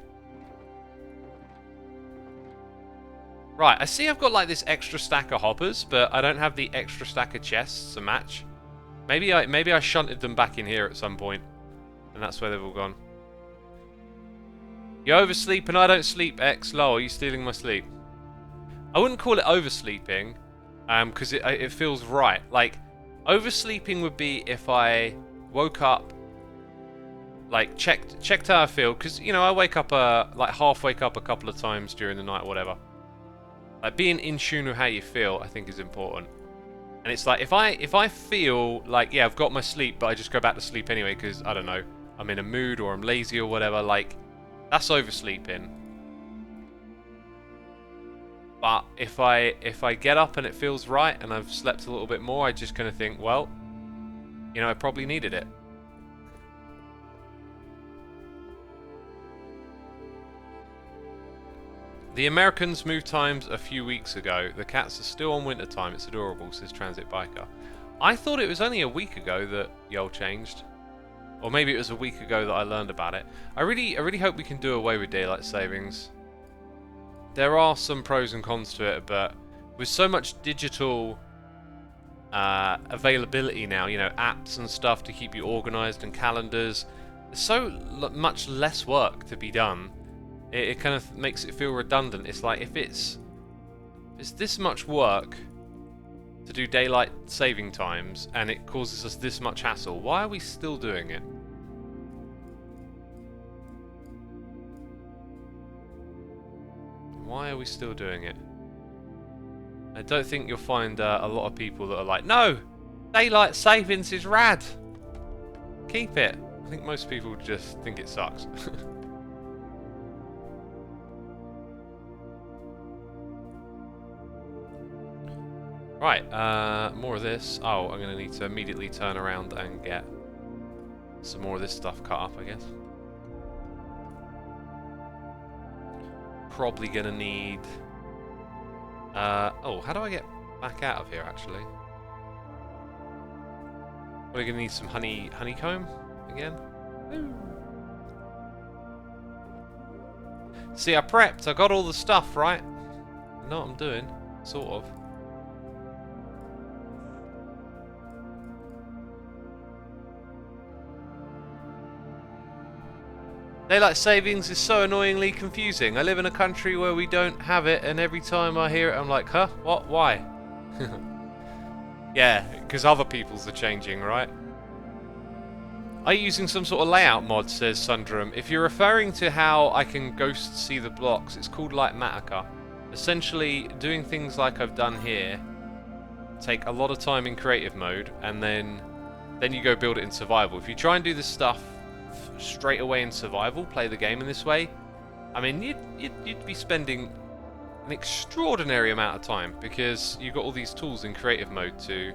Right, I see I've got like this extra stack of hoppers, but I don't have the extra stack of chests to match. Maybe I shunted them back in here at some point, and that's where they've all gone. You oversleep and I don't sleep, X. Lol, are you stealing my sleep? I wouldn't call it oversleeping, because it feels right. Like, oversleeping would be if I woke up, like checked how I feel, because you know I wake up like half wake up a couple of times during the night or whatever. Like being in tune with how you feel, I think is important. And it's like if I feel like, yeah, I've got my sleep, but I just go back to sleep anyway because I don't know, I'm in a mood or I'm lazy or whatever, like that's oversleeping. But if I get up and it feels right and I've slept a little bit more, I just kind of think, well, you know, I probably needed it. The Americans moved times a few weeks ago. The cats are still on winter time. It's adorable, says Transit Biker. I thought it was only a week ago that y'all changed. Or maybe it was a week ago that I learned about it. I really hope we can do away with daylight savings. There are some pros and cons to it, but with so much digital availability now, you know, apps and stuff to keep you organized and calendars, there's so much less work to be done. It kind of makes it feel redundant. It's like if it's this much work to do daylight saving times and it causes us this much hassle, why are we still doing it? Why are we still doing it? I don't think you'll find a lot of people that are like, no, daylight savings is rad, keep it. I think most people just think it sucks. Right, more of this. Oh, I'm going to need to immediately turn around and get some more of this stuff cut up, I guess. Probably going to need... oh, how do I get back out of here, actually? We're going to need some honeycomb again. Woo. See, I prepped. I got all the stuff, right? I know what I'm doing, sort of. Daylight savings is so annoyingly confusing. I live in a country where we don't have it, and every time I hear it, I'm like, huh? What? Why? Yeah, because other people's are changing, right? Are you using some sort of layout mod, says Sundrum. If you're referring to how I can ghost see the blocks, it's called Litematica. Essentially, doing things like I've done here take a lot of time in creative mode, and then you go build it in survival. If you try and do this stuff straight away in survival, play the game in this way, I mean, you'd be spending an extraordinary amount of time, because you've got all these tools in creative mode to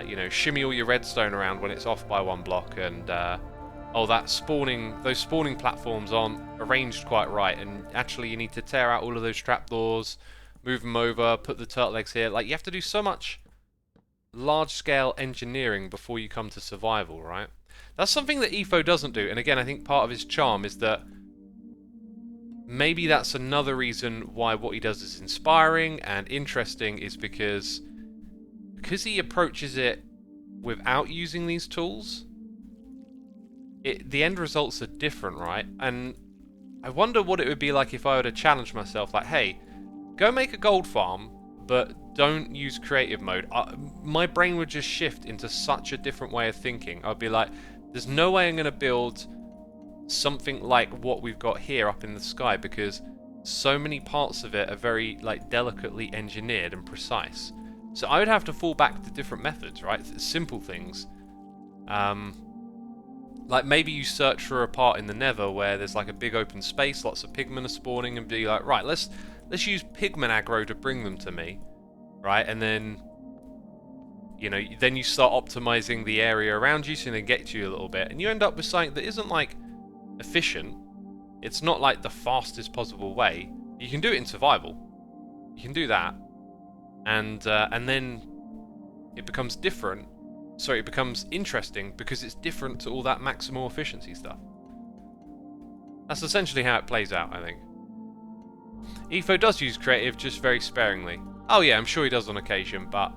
you know, shimmy all your redstone around when it's off by one block, and oh, those spawning platforms aren't arranged quite right, and actually you need to tear out all of those trapdoors, move them over, put the turtle eggs here. Like, you have to do so much large-scale engineering before you come to survival, right? That's something that EFO doesn't do, and again, I think part of his charm is that maybe that's another reason why what he does is inspiring and interesting, is because he approaches it without using these tools. The end results are different, right? And I wonder what it would be like if I were to challenge myself, like, hey, go make a gold farm, but don't use creative mode. My brain would just shift into such a different way of thinking. I'd be like, there's no way I'm going to build something like what we've got here up in the sky, because so many parts of it are very, like, delicately engineered and precise. So I would have to fall back to different methods, right? Simple things. Like, maybe you search for a part in the Nether where there's like a big open space, lots of pigmen are spawning, and be like, right, let's use pigmen aggro to bring them to me, right? And then, you know, then you start optimizing the area around you so they get to you a little bit, and you end up with something that isn't like efficient. It's not like the fastest possible way. You can do it in survival. You can do that, and then it becomes different. Sorry, it becomes interesting because it's different to all that maximal efficiency stuff. That's essentially how it plays out, I think. EFO does use creative, just very sparingly. Oh yeah, I'm sure he does on occasion, but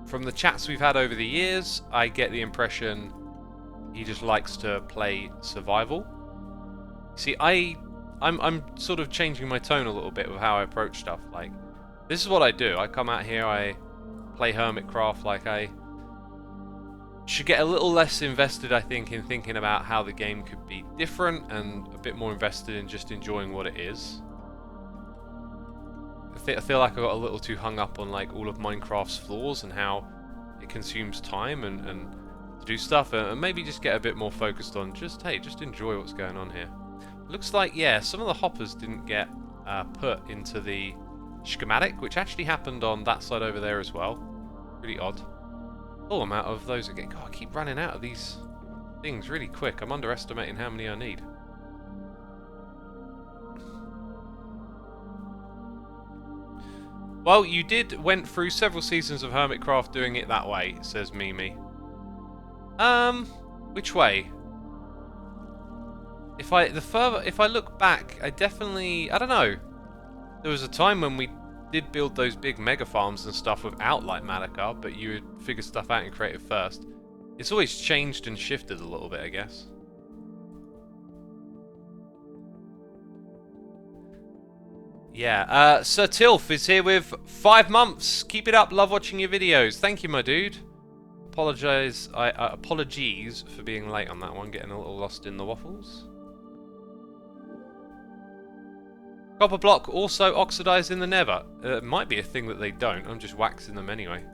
from the chats we've had over the years, I get the impression he just likes to play survival. See, I'm sort of changing my tone a little bit with how I approach stuff. Like, this is what I do. I come out here, I play Hermitcraft. Like, I should get a little less invested, I think, in thinking about how the game could be different, and a bit more invested in just enjoying what it is. I feel like I got a little too hung up on, like, all of Minecraft's flaws and how it consumes time and to do stuff, and maybe just get a bit more focused on just, hey, just enjoy what's going on here. Looks like, yeah, some of the hoppers didn't get put into the schematic, which actually happened on that side over there as well. Really odd. Oh, I'm out of those again. God, I keep running out of these things really quick. I'm underestimating how many I need. Well, you went through several seasons of Hermitcraft doing it that way, says Mimi. Which way? If I look back, I don't know. There was a time when we did build those big mega farms and stuff without like Malika, but you would figure stuff out in creative first. It's always changed and shifted a little bit, I guess. Yeah, Sir Tilf is here with 5 months. Keep it up, love watching your videos. Thank you, my dude. Apologies for being late on that one, getting a little lost in the waffles. Copper block also oxidized in the nether. It might be a thing that they don't. I'm just waxing them anyway.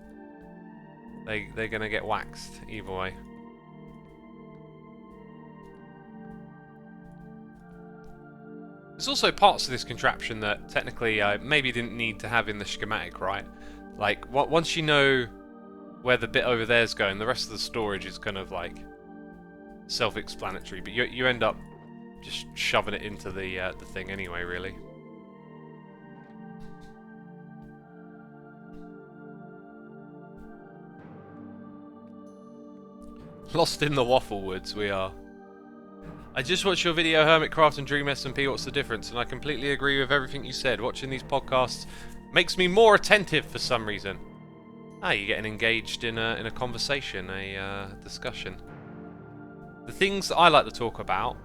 They're gonna get waxed either way. There's also parts of this contraption that technically I maybe didn't need to have in the schematic, right? Like, once you know where the bit over there's going, the rest of the storage is kind of like self-explanatory, but you end up just shoving it into the thing anyway, really. Lost in the waffle woods, we are. I just watched your video, Hermitcraft and Dream SMP, what's the difference? And I completely agree with everything you said. Watching these podcasts makes me more attentive for some reason. Ah, you're getting engaged in a conversation, a discussion. The things I like to talk about,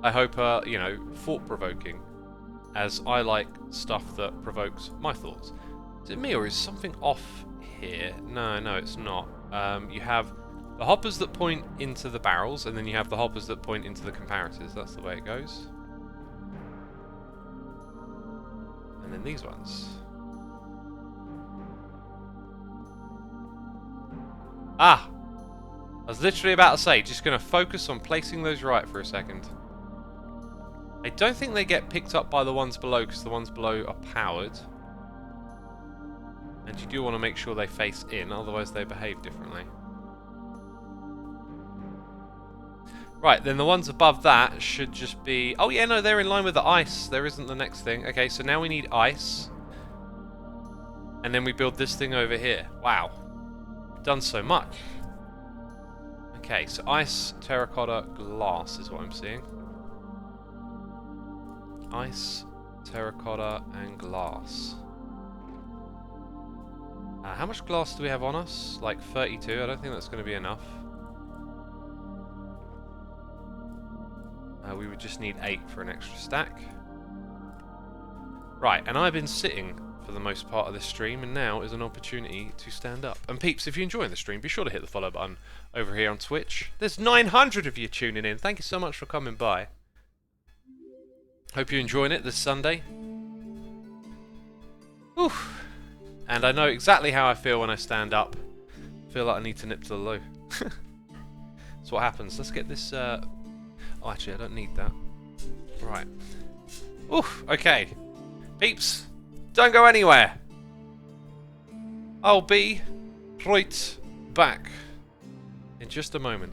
I hope are, you know, thought-provoking, as I like stuff that provokes my thoughts. Is it me, or is something off here? No, it's not. You have the hoppers that point into the barrels, and then you have the hoppers that point into the comparators. That's the way it goes. And then these ones. Ah! I was literally about to say, just going to focus on placing those right for a second. I don't think they get picked up by the ones below, because the ones below are powered. And you do want to make sure they face in, otherwise they behave differently. Right, then the ones above that should just be... Oh yeah, no, they're in line with the ice. There isn't the next thing. Okay, so now we need ice. And then we build this thing over here. Wow. We've done so much. Okay, so ice, terracotta, glass is what I'm seeing. Ice, terracotta, and glass. How much glass do we have on us? Like 32. I don't think that's going to be enough. We would just need 8 for an extra stack. Right, and I've been sitting for the most part of this stream, and now is an opportunity to stand up. And peeps, if you're enjoying the stream, be sure to hit the follow button over here on Twitch. There's 900 of you tuning in. Thank you so much for coming by. Hope you're enjoying it this Sunday. Oof. And I know exactly how I feel when I stand up. I feel like I need to nip to the loo. That's what happens. Let's get this... Oh, actually, I don't need that. Right. Oof, okay. Peeps, don't go anywhere. I'll be right back in just a moment.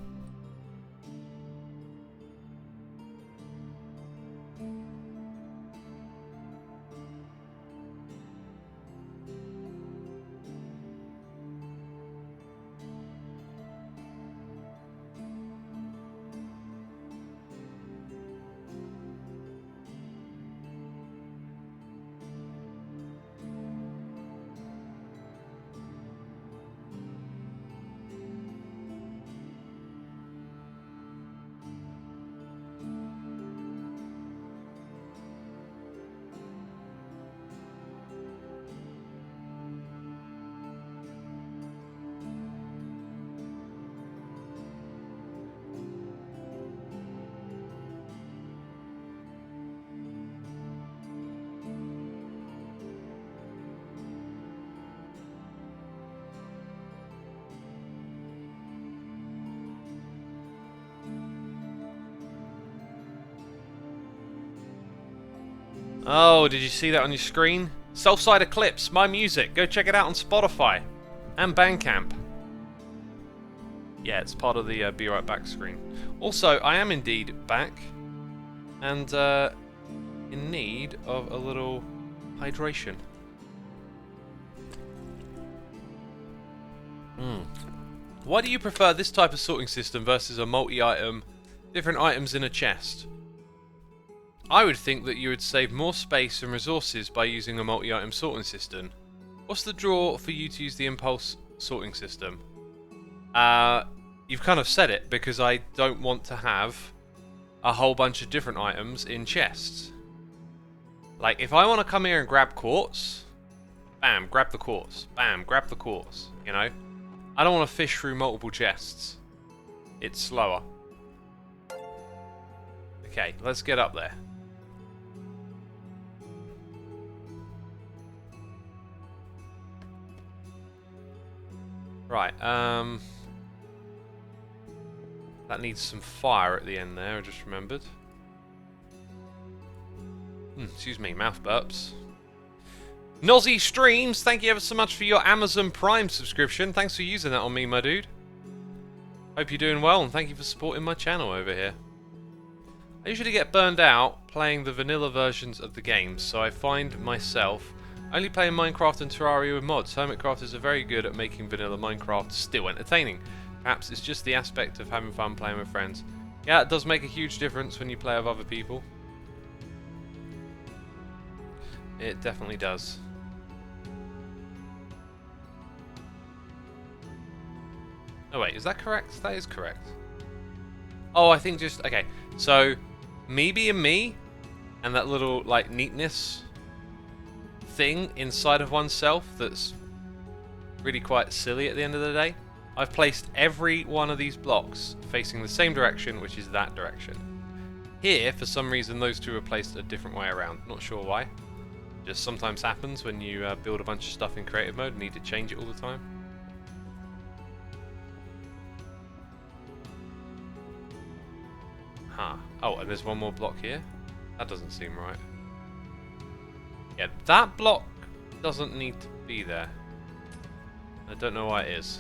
Oh, did you see that on your screen? Southside Eclipse, my music. Go check it out on Spotify and Bandcamp. Yeah, it's part of the Be Right Back screen. Also, I am indeed back and in need of a little hydration. Why do you prefer this type of sorting system versus a multi-item, different items in a chest? I would think that you would save more space and resources by using a multi-item sorting system. What's the draw for you to use the impulse sorting system? You've kind of said it, because I don't want to have a whole bunch of different items in chests. Like, if I want to come here and grab quartz, bam, grab the quartz, bam, grab the quartz, you know? I don't want to fish through multiple chests. It's slower. Okay, let's get up there. Right, that needs some fire at the end there, I just remembered. Excuse me, mouth burps. Nozzy Streams, thank you ever so much for your Amazon Prime subscription. Thanks for using that on me, my dude. Hope you're doing well, and thank you for supporting my channel over here. I usually get burned out playing the vanilla versions of the games, so I find myself only playing Minecraft and Terraria with mods. Hermitcraft is very good at making vanilla Minecraft still entertaining. Perhaps it's just the aspect of having fun playing with friends. Yeah, it does make a huge difference when you play with other people. It definitely does. Oh wait, is that correct? That is correct. Oh, I think just... Okay, so me being me and that little, like, neatness thing inside of oneself that's really quite silly at the end of the day. I've placed every one of these blocks facing the same direction, which is that direction. Here, for some reason, those two are placed a different way around. Not sure why. Just sometimes happens when you build a bunch of stuff in creative mode and need to change it all the time. Huh. Oh, and there's one more block here. That doesn't seem right. Yeah, that block doesn't need to be there. I don't know why it is.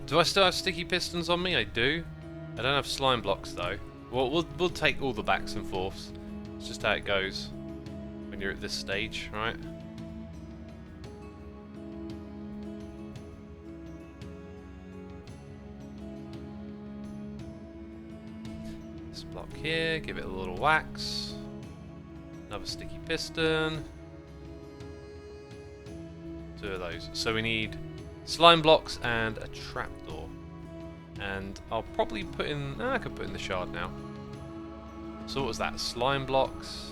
Do I still have sticky pistons on me? I do. I don't have slime blocks though. Well, we'll take all the backs and forths. It's just how it goes when you're at this stage, right? This block here, give it a little wax. Another sticky piston. Two of those. So we need slime blocks and a trapdoor. And I'll probably put in... I could put in the shard now. So what was that? Slime blocks.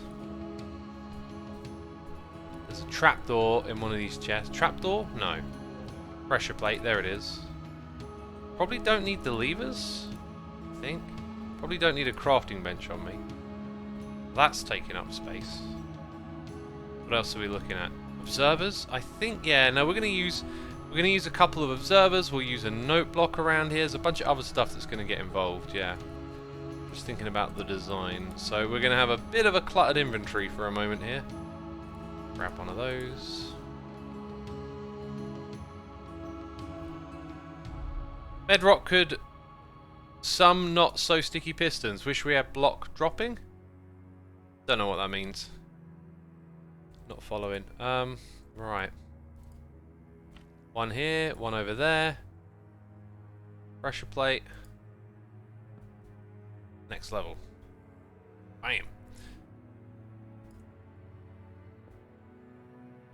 There's a trapdoor in one of these chests. Trapdoor? No. Pressure plate. There it is. Probably don't need the levers, I think. Probably don't need a crafting bench on me. That's taking up space. What else are we looking at? Observers? I think, yeah, no, we're gonna use a couple of observers. We'll use a note block around here. There's a bunch of other stuff that's gonna get involved, yeah. Just thinking about the design. So we're gonna have a bit of a cluttered inventory for a moment here. Grab one of those. Bedrock could some not so sticky pistons. Wish we had block dropping. Don't know what that means. Not following. Right. One here, one over there. Pressure plate. Next level. Bam.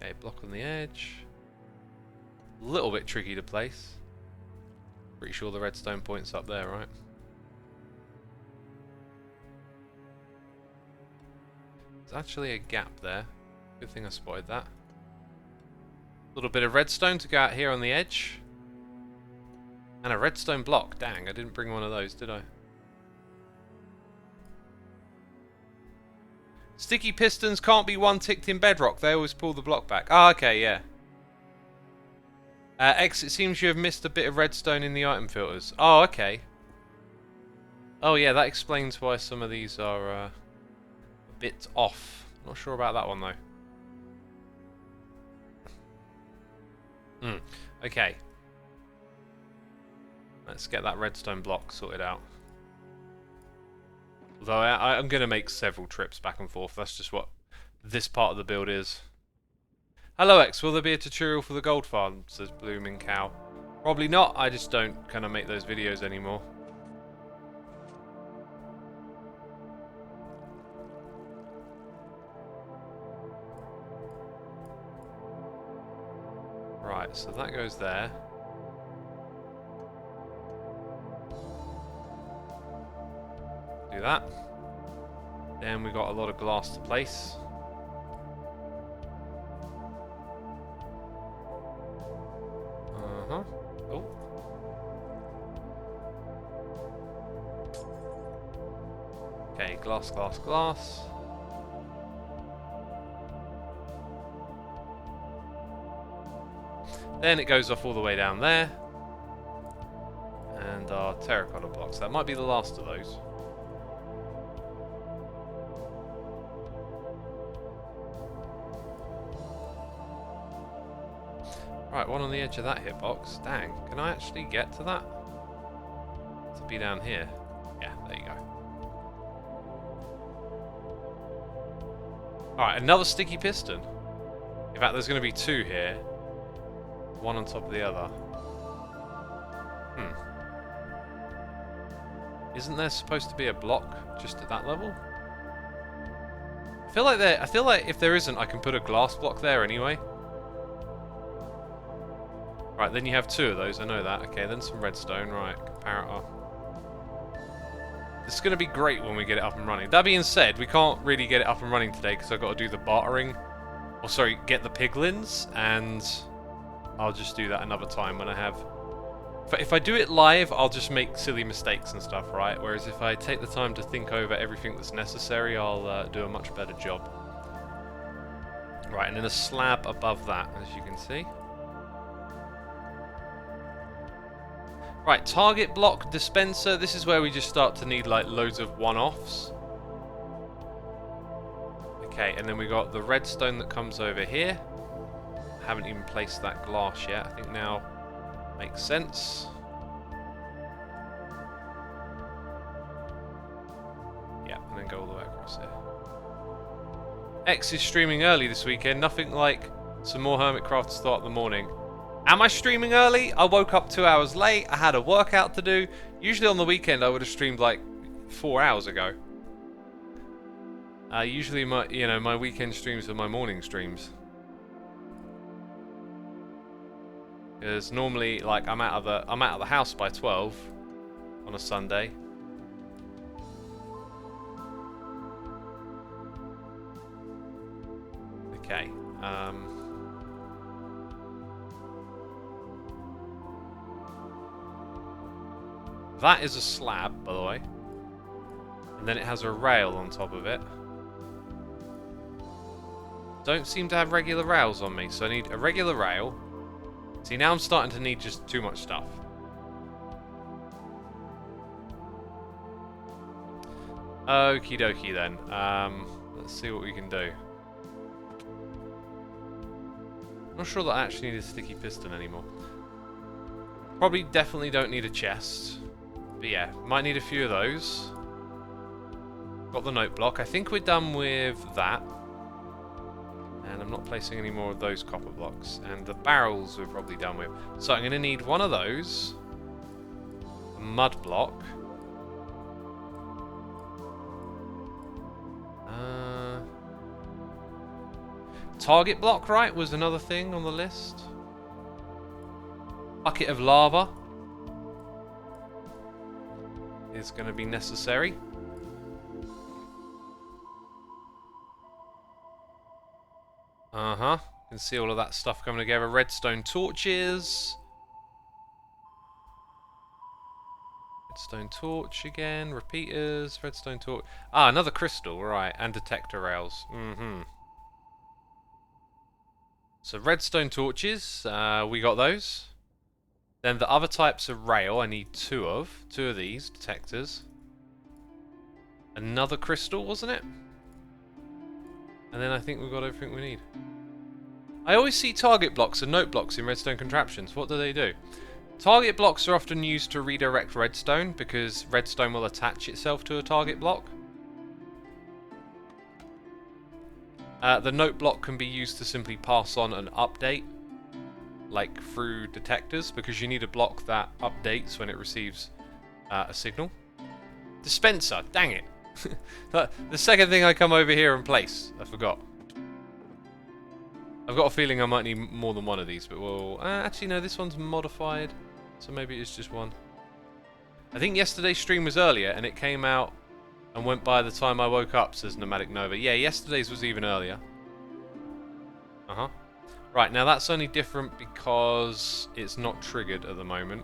Okay, block on the edge. A little bit tricky to place. Pretty sure the redstone point's up there, right? There's actually a gap there. Good thing I spotted that. A little bit of redstone to go out here on the edge. And a redstone block. Dang, I didn't bring one of those, did I? Sticky pistons can't be one-ticked in bedrock. They always pull the block back. Ah, okay, yeah. X, it seems you have missed a bit of redstone in the item filters. Oh, okay. Oh, yeah, that explains why some of these are a bit off. Not sure about that one, though. Okay. Let's get that redstone block sorted out. Although I'm going to make several trips back and forth. That's just what this part of the build is. Hello X, will there be a tutorial for the gold farm? Says Blooming Cow. Probably not, I just don't kind of make those videos anymore. Right, so that goes there. Do that. Then we got a lot of glass to place. Oh. Okay, glass, glass, glass. Then it goes off all the way down there. And our terracotta blocks. That might be the last of those. Right, one on the edge of that hitbox. Dang, can I actually get to that? To be down here. Yeah, there you go. Alright, another sticky piston. In fact, there's going to be two here. One on top of the other. Isn't there supposed to be a block just at that level? I feel like if there isn't, I can put a glass block there anyway. Right, then you have two of those, I know that. Okay, then some redstone, right, comparator. This is going to be great when we get it up and running. That being said, we can't really get it up and running today because I've got to do the bartering. Or sorry, get the piglins, and I'll just do that another time when I have... If I do it live, I'll just make silly mistakes and stuff, right? Whereas if I take the time to think over everything that's necessary, I'll do a much better job. Right, and then a slab above that, as you can see. Right, target block dispenser. This is where we just start to need like loads of one-offs. Okay, and then we got the redstone that comes over here. Haven't even placed that glass yet. I think now makes sense. Yeah, and then go all the way across here. X is streaming early this weekend. Nothing like some more Hermitcraft to start the morning. Am I streaming early? I woke up 2 hours late. I had a workout to do. Usually on the weekend I would have streamed like 4 hours ago. Usually my weekend streams are my morning streams. Because normally like I'm out of the house by 12 on a Sunday. Okay. That is a slab, by the way. And then it has a rail on top of it. Don't seem to have regular rails on me, so I need a regular rail. See, now I'm starting to need just too much stuff. Okie dokie then. Let's see what we can do. I'm not sure that I actually need a sticky piston anymore. Probably definitely don't need a chest. But yeah, might need a few of those. Got the note block. I think we're done with that. And I'm not placing any more of those copper blocks. And the barrels we're probably done with. So I'm going to need one of those. A mud block. Target block, right, was another thing on the list. Bucket of lava is going to be necessary. Can see all of that stuff coming together. Redstone torches. Redstone torch again. Repeaters. Redstone torch. Ah, another crystal, right. And detector rails. So redstone torches. We got those. Then the other types of rail, I need two of these detectors. Another crystal, wasn't it? And then I think we've got everything we need. I always see target blocks and note blocks in redstone contraptions. What do they do? Target blocks are often used to redirect redstone because redstone will attach itself to a target block. The note block can be used to simply pass on an update, like through detectors, because you need a block that updates when it receives a signal. Dispenser, dang it. The second thing I come over here and place, I forgot. I've got a feeling I might need more than one of these, but we'll... actually, no, this one's modified, so maybe it's just one. I think yesterday's stream was earlier, and it came out and went by the time I woke up, says Nomadic Nova. Yeah, yesterday's was even earlier. Uh-huh. Right, now that's only different because it's not triggered at the moment.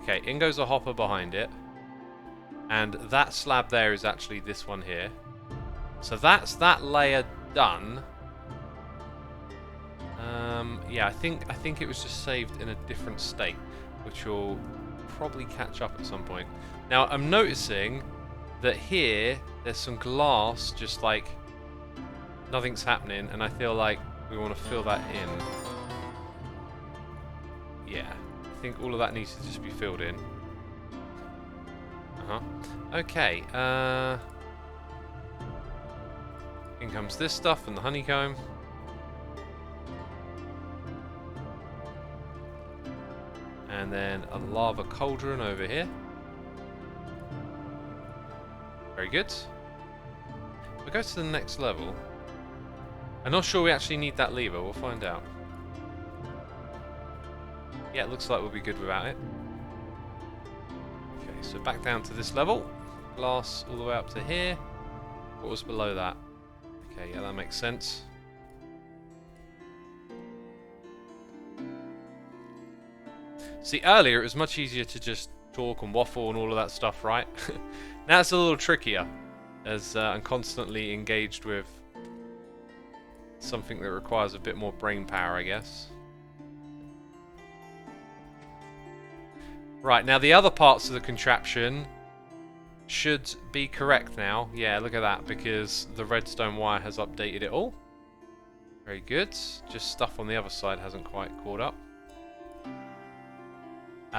Okay, in goes a hopper behind it. And that slab there is actually this one here. So that's that layer done. Yeah, I think it was just saved in a different state, which will probably catch up at some point. Now, I'm noticing that here, there's some glass, just like nothing's happening, and I feel like we want to fill that in. Yeah, I think all of that needs to just be filled in. Okay, in comes this stuff and the honeycomb. And then a lava cauldron over here. Very good. We'll go to the next level. I'm not sure we actually need that lever, we'll find out. Yeah, it looks like we'll be good without it. Okay, so back down to this level. Glass all the way up to here. What was below that? Okay, yeah, that makes sense. See, earlier it was much easier to just talk and waffle and all of that stuff, right? Now it's a little trickier, as I'm constantly engaged with something that requires a bit more brain power, I guess. Right, now the other parts of the contraption should be correct now. Yeah, look at that, because the redstone wire has updated it all. Very good. Just stuff on the other side hasn't quite caught up.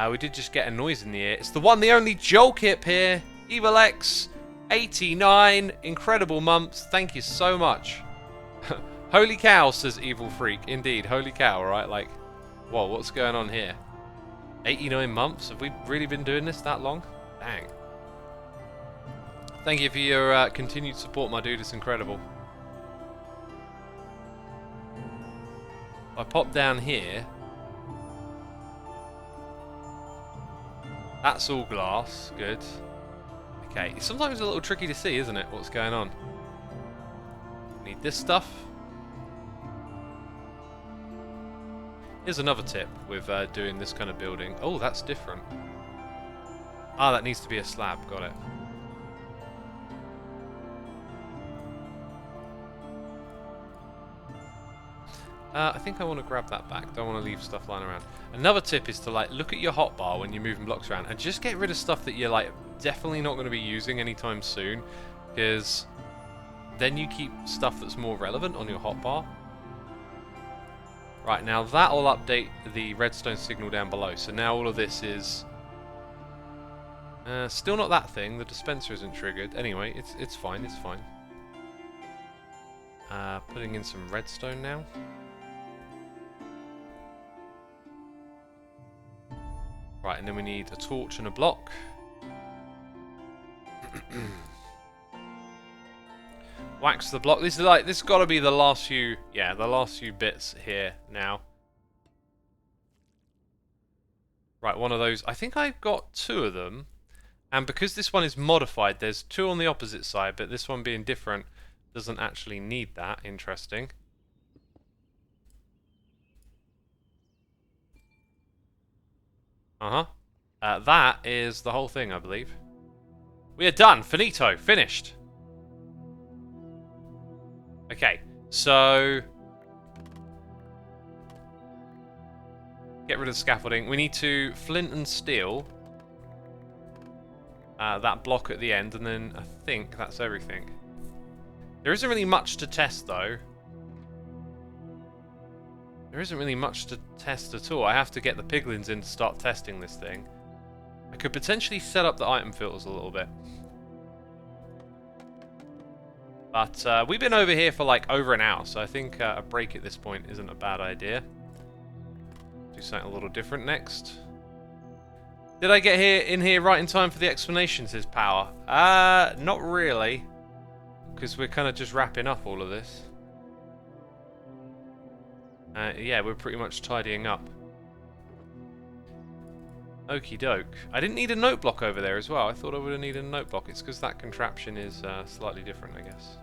We did just get a noise in the ear. It's the one, the only Joel Kip here. Evil X 89. Incredible months. Thank you so much. Holy cow, says Evil Freak. Indeed, holy cow, right? Like, whoa, what's going on here? 89 months? Have we really been doing this that long? Dang. Thank you for your continued support, my dude. It's incredible. I pop down here. That's all glass. Good. Okay. It's sometimes a little tricky to see, isn't it? What's going on? Need this stuff. Here's another tip with doing this kind of building. Oh, that's different. Ah, that needs to be a slab. Got it. I think I want to grab that back. Don't want to leave stuff lying around. Another tip is to like look at your hotbar when you're moving blocks around and just get rid of stuff that you're like definitely not going to be using anytime soon, because then you keep stuff that's more relevant on your hotbar. Right, now that'll update the redstone signal down below. So now all of this is still not that thing. The dispenser isn't triggered. Anyway, it's fine. It's fine. Putting in some redstone now. Right, and then we need a torch and a block. Wax the block. This has got to be the last few, yeah, the last few bits here now. Right, one of those. I think I've got two of them, and because this one is modified, there's two on the opposite side, but this one being different doesn't actually need that. Interesting. That is the whole thing, I believe. We are done. Finito. Finished. Okay, so get rid of the scaffolding. We need to flint and steel that block at the end, and then I think that's everything. There isn't really much to test, though. There isn't really much to test at all. I have to get the piglins in to start testing this thing. I could potentially set up the item filters a little bit. But we've been over here for like over an hour, so I think a break at this point isn't a bad idea. Do something a little different next. Did I get in here right in time for the explanation, says Power? Not really. Because we're kind of just wrapping up all of this. Yeah, we're pretty much tidying up. Okie doke. I didn't need a note block over there as well. I thought I would have needed a note block. It's because that contraption is slightly different, I guess.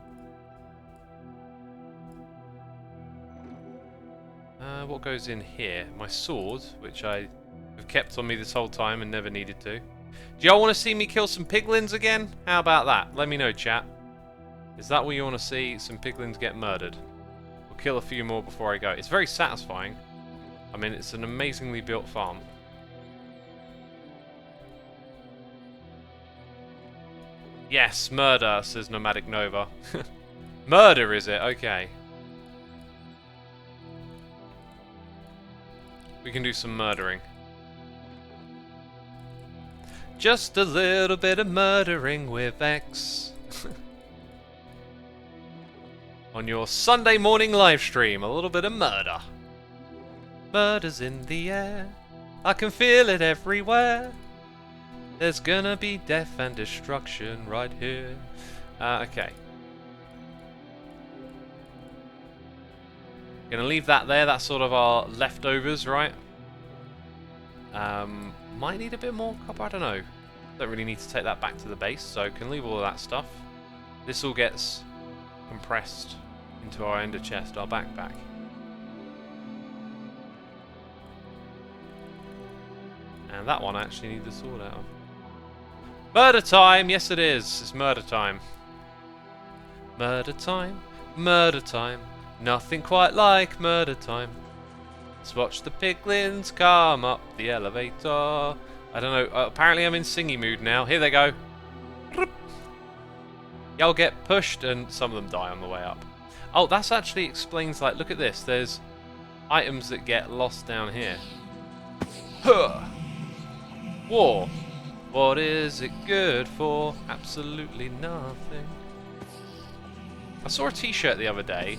What goes in here? My sword, which I have kept on me this whole time and never needed to. Do y'all want to see me kill some piglins again? How about that? Let me know, chat. Is that what you want to see? Some piglins get murdered? We'll kill a few more before I go. It's very satisfying. I mean, it's an amazingly built farm. Yes, murder, says Nomadic Nova. Murder, is it? Okay. We can do some murdering. Just a little bit of murdering with X. On your Sunday morning live stream, a little bit of murder. Murder's in the air. I can feel it everywhere. There's gonna be death and destruction right here. Okay. Gonna leave that there. That's sort of our leftovers, right? Might need a bit more copper, I don't know. Don't really need to take that back to the base, so can leave all of that stuff. This all gets compressed into our ender chest, our backpack. And that one I actually need the sword out of. Murder time! Yes it is. It's murder time. Murder time. Murder time. Nothing quite like murder time. Let's watch the piglins come up the elevator. I don't know. Apparently I'm in singy mood now. Here they go. Y'all get pushed and some of them die on the way up. Oh, that's actually explains, like, look at this. There's items that get lost down here. Huh. War. What is it good for? Absolutely nothing. I saw a t-shirt the other day,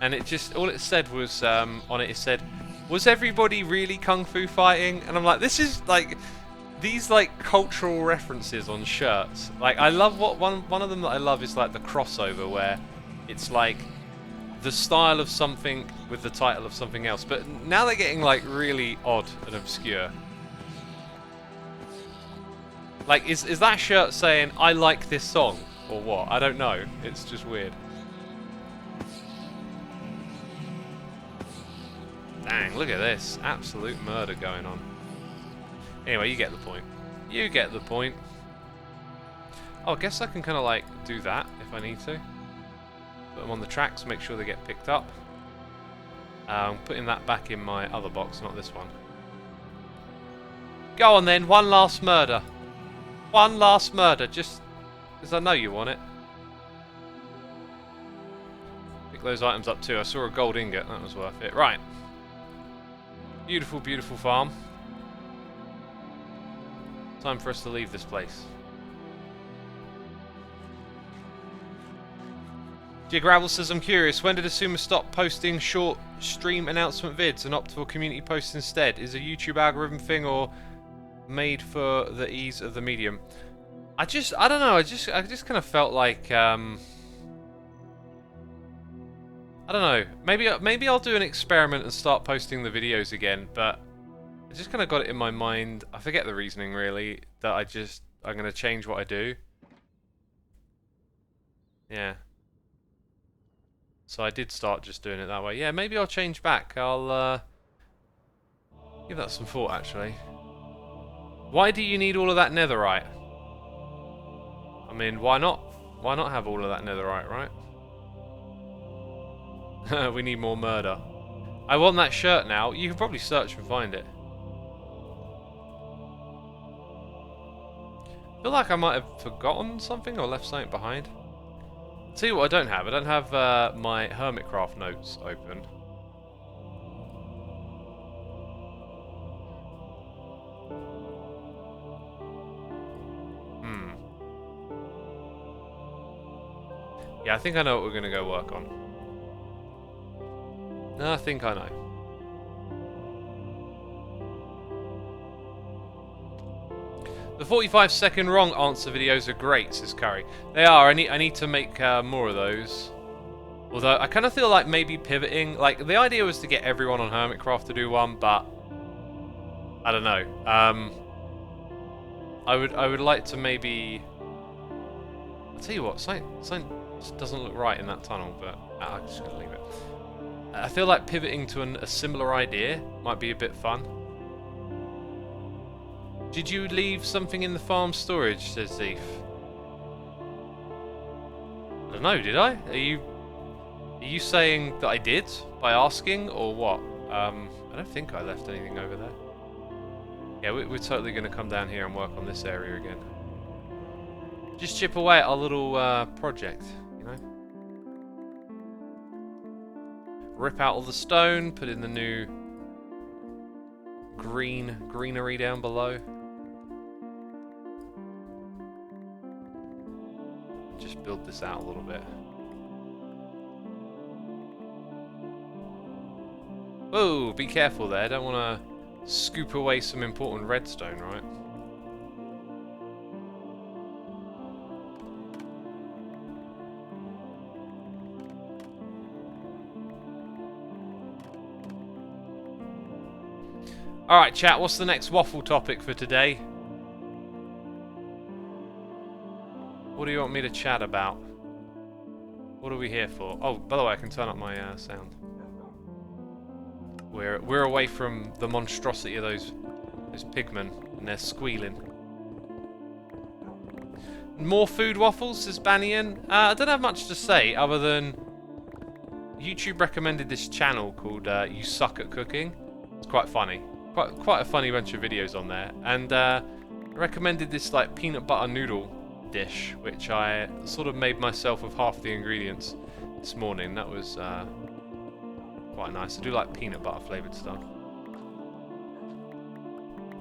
and it just, all it said was, on it said, was everybody really kung fu fighting? And I'm like, this is like, these like cultural references on shirts. Like, I love what, one of them that I love is like the crossover, where it's like the style of something with the title of something else. But now they're getting like really odd and obscure. Like, is that shirt saying, I like this song? Or what? I don't know. It's just weird. Dang, look at this. Absolute murder going on. Anyway, you get the point. You get the point. Oh, I guess I can kind of like do that if I need to. Put them on the tracks, make sure they get picked up. Putting that back in my other box, not this one. Go on then, one last murder. One last murder, just because I know you want it. Pick those items up too. I saw a gold ingot, that was worth it. Right. Beautiful, beautiful farm. Time for us to leave this place. Gravel says, I'm curious, when did Xisuma stop posting short stream announcement vids and opt for community posts instead? Is a YouTube algorithm thing or made for the ease of the medium? I don't know, I just kind of felt like, I don't know, maybe I'll do an experiment and start posting the videos again, but I just kind of got it in my mind, I forget the reasoning really, that I'm going to change what I do. Yeah. So I did start just doing it that way. Yeah, maybe I'll change back. I'll give that some thought actually. Why do you need all of that netherite? I mean, why not? Why not have all of that netherite, right? We need more murder. I want that shirt now. You can probably search and find it. I feel like I might have forgotten something or left something behind. Tell you what I don't have. I don't have my Hermitcraft notes open. Yeah, I think I know what we're going to go work on. No, I think I know. The 45-second wrong answer videos are great, says Curry. They are. I need to make more of those. Although I kind of feel like maybe pivoting. Like the idea was to get everyone on Hermitcraft to do one, but I don't know. I would like to maybe. I'll tell you what. Something just doesn't look right in that tunnel, but I'm just gonna leave it. I feel like pivoting to a similar idea might be a bit fun. Did you leave something in the farm storage, says Zeef? I don't know, did I? Are you saying that I did by asking, or what? I don't think I left anything over there. Yeah, we're totally going to come down here and work on this area again. Just chip away at our little project, you know? Rip out all the stone, put in the new greenery down below. Just build this out a little bit. Whoa, be careful there. Don't want to scoop away some important redstone, right? Alright, chat, what's the next waffle topic for today? What do you want me to chat about? What are we here for? Oh, by the way, I can turn up my sound. We're away from the monstrosity of those pigmen, and they're squealing. More food waffles, says Banyan. I don't have much to say other than YouTube recommended this channel called You Suck at Cooking. It's quite funny. Quite a funny bunch of videos on there, and recommended this like peanut butter noodle dish, which I sort of made myself with half the ingredients this morning. That was quite nice. I do like peanut butter flavoured stuff.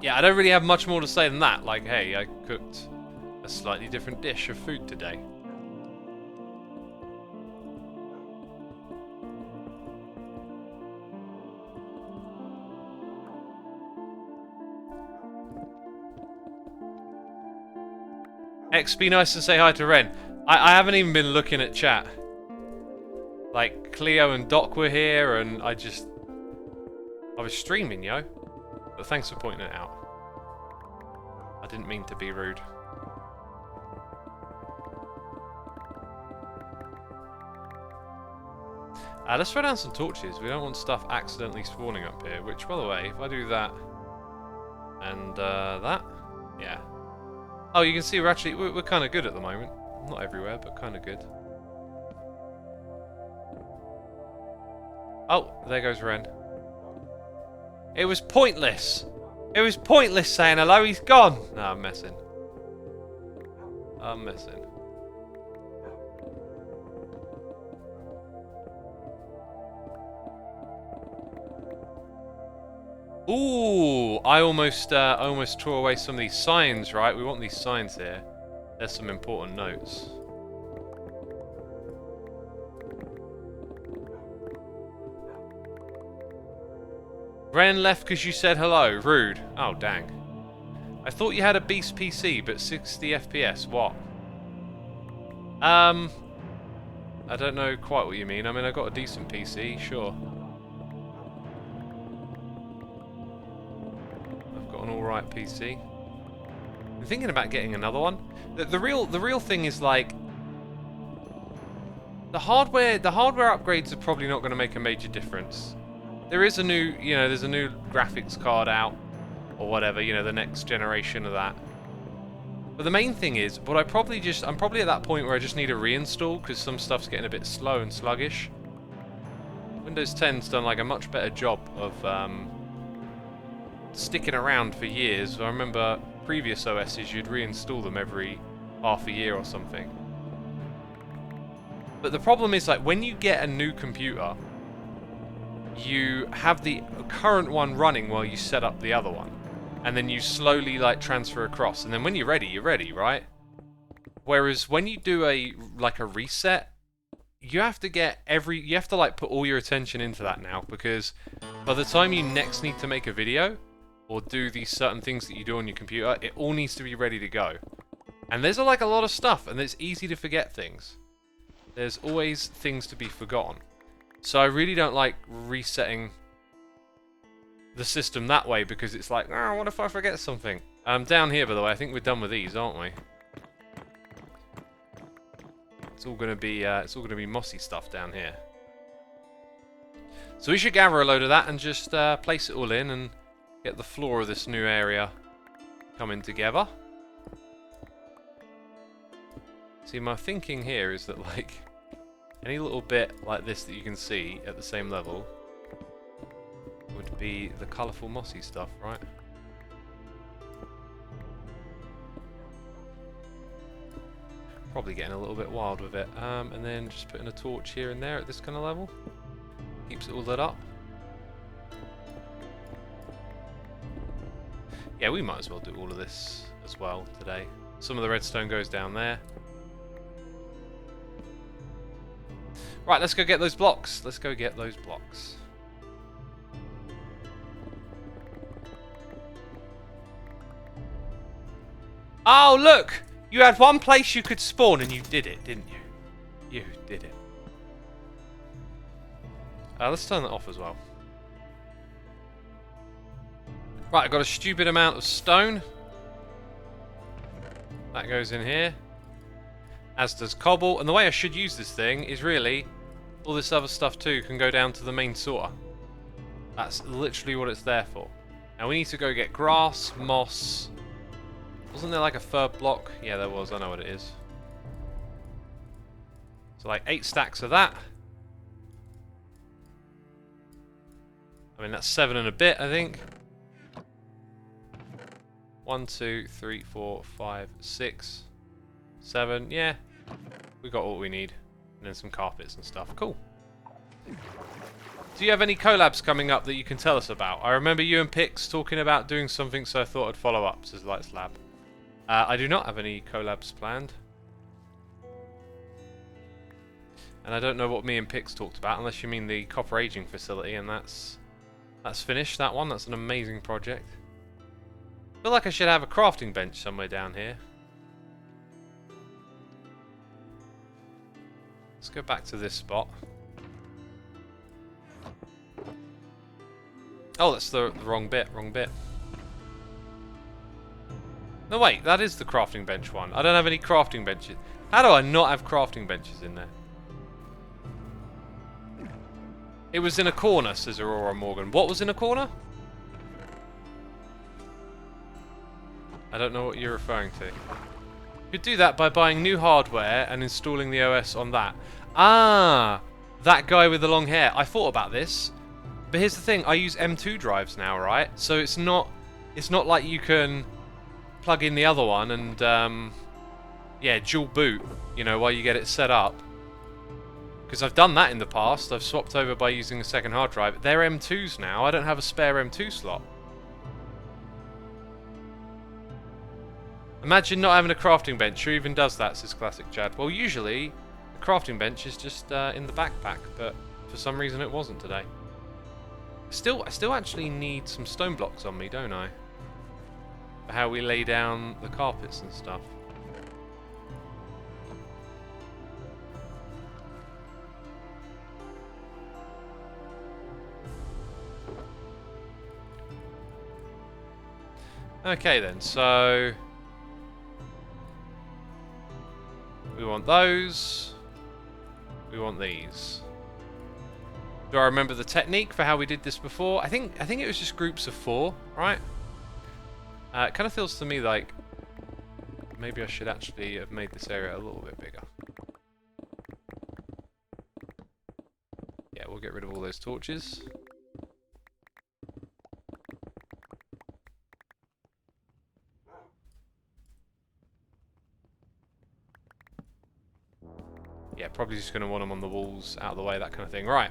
Yeah, I don't really have much more to say than that. Like, hey, I cooked a slightly different dish of food today. X, be nice and say hi to Ren. I haven't even been looking at chat. Like, Cleo and Doc were here, and I was streaming, yo. But thanks for pointing it out. I didn't mean to be rude. Let's throw down some torches. We don't want stuff accidentally spawning up here. Which, by the way, if I do that and that, yeah. Oh, you can see we're kind of good at the moment. Not everywhere, but kind of good. Oh, there goes Ren. It was pointless. It was pointless saying hello. He's gone. No, I'm messing. I'm messing. Ooh, I almost tore away some of these signs, right? We want these signs here. There's some important notes. Ren left because you said hello. Rude. Oh, dang. I thought you had a beast PC, but 60 FPS. What? I don't know quite what you mean. I mean, I got a decent PC, sure. An alright PC. I'm thinking about getting another one. The real thing is like the hardware upgrades are probably not going to make a major difference. There is a new, there's a new graphics card out or whatever, the next generation of that. But the main thing is, I'm probably at that point where I just need a reinstall because some stuff's getting a bit slow and sluggish. Windows 10's done like a much better job of sticking around for years. I remember previous OSs, you'd reinstall them every half a year or something. But the problem is, like, when you get a new computer, you have the current one running while you set up the other one. And then you slowly, like, transfer across. And then when you're ready, right? Whereas when you do a reset, you have to get you have to like put all your attention into that now, because by the time you next need to make a video or do these certain things that you do on your computer, it all needs to be ready to go. And there's like a lot of stuff, and it's easy to forget things. There's always things to be forgotten. So I really don't like resetting the system that way, because it's like, oh, what if I forget something? Down here, by the way, I think we're done with these, aren't we? It's all gonna be mossy stuff down here. So we should gather a load of that and just place it all in and get the floor of this new area coming together. See, my thinking here is that like any little bit like this that you can see at the same level would be the colourful mossy stuff, right? Probably getting a little bit wild with it. And then just putting a torch here and there at this kind of level. Keeps it all lit up. Yeah, we might as well do all of this as well today. Some of the redstone goes down there. Right, let's go get those blocks. Let's go get those blocks. Oh, look! You had one place you could spawn and you did it, didn't you? You did it. Let's turn that off as well. Right, I've got a stupid amount of stone. That goes in here. As does cobble. And the way I should use this thing is really, all this other stuff too can go down to the main sorter. That's literally what it's there for. Now we need to go get grass, moss. Wasn't there like a third block? Yeah, there was. I know what it is. So like 8 stacks of that. I mean, that's 7 and a bit, I think. 1, 2, 3, 4, 5, 6, 7. Yeah, we got what we need. And then some carpets and stuff. Cool. Do you have any collabs coming up that you can tell us about? I remember you and Pix talking about doing something, so I thought I'd follow up, says Lights Lab. I do not have any collabs planned. And I don't know what me and Pix talked about, unless you mean the copper aging facility, and that's finished, that one. That's an amazing project. I feel like I should have a crafting bench somewhere down here. Let's go back to this spot. Oh, that's the wrong bit, No, wait, that is the crafting bench one. I don't have any crafting benches. How do I not have crafting benches in there? It was in a corner, says Aurora Morgan. What was in a corner? I don't know what you're referring to. You could do that by buying new hardware and installing the OS on that. Ah, that guy with the long hair. I thought about this. But here's the thing, I use M2 drives now, right? So it's not like you can plug in the other one and yeah, dual boot, you know, while you get it set up. Because I've done that in the past. I've swapped over by using a second hard drive. They're M2s now. I don't have a spare M2 slot. Imagine not having a crafting bench. Who even does that, says Classic Chad. Well, usually the crafting bench is just in the backpack, but for some reason it wasn't today. I still actually need some stone blocks on me, don't I? For how we lay down the carpets and stuff. Okay then, so we want those. We want these. Do I remember the technique for how we did this before? I think it was just groups of 4, right? It kind of feels to me like maybe I should actually have made this area a little bit bigger. Yeah, we'll get rid of all those torches. Yeah, probably just going to want them on the walls, out of the way, that kind of thing. Right.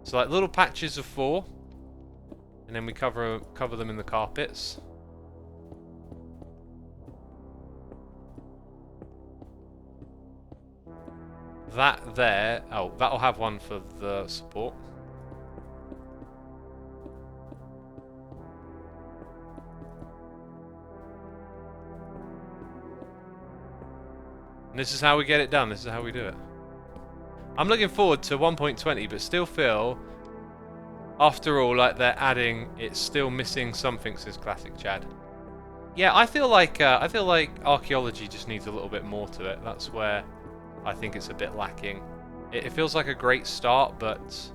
So like little patches of 4. And then we cover them in the carpets. that there. Oh, that'll have one for the support. And this is how we get it done. This is how we do it. I'm looking forward to 1.20, but still feel, after all, like they're adding, it's still missing something, says Classic Chad. Yeah, I feel like archaeology just needs a little bit more to it. That's where I think it's a bit lacking. It feels like a great start, but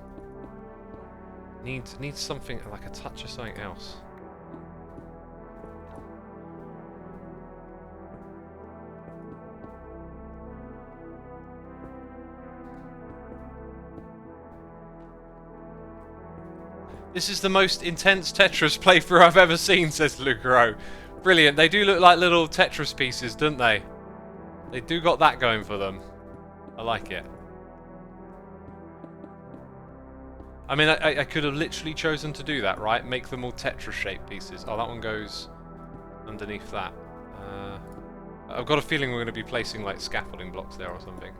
needs something like a touch of something else. This is the most intense Tetris playthrough I've ever seen, says Lucaro. Brilliant. They do look like little Tetris pieces, don't they? They do got that going for them. I like it. I mean, I could have literally chosen to do that, right? Make them all Tetris-shaped pieces. Oh, that one goes underneath that. I've got a feeling we're going to be placing, like, scaffolding blocks there or something.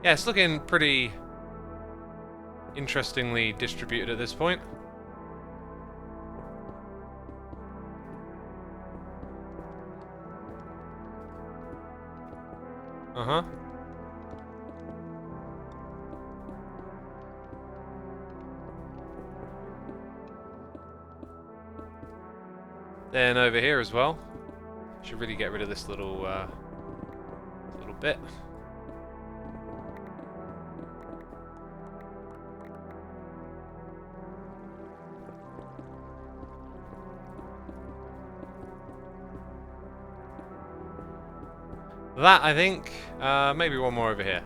Yeah, it's looking pretty interestingly distributed at this point. Uh-huh. Then over here as well. Should really get rid of this little bit. That, I think, maybe one more over here.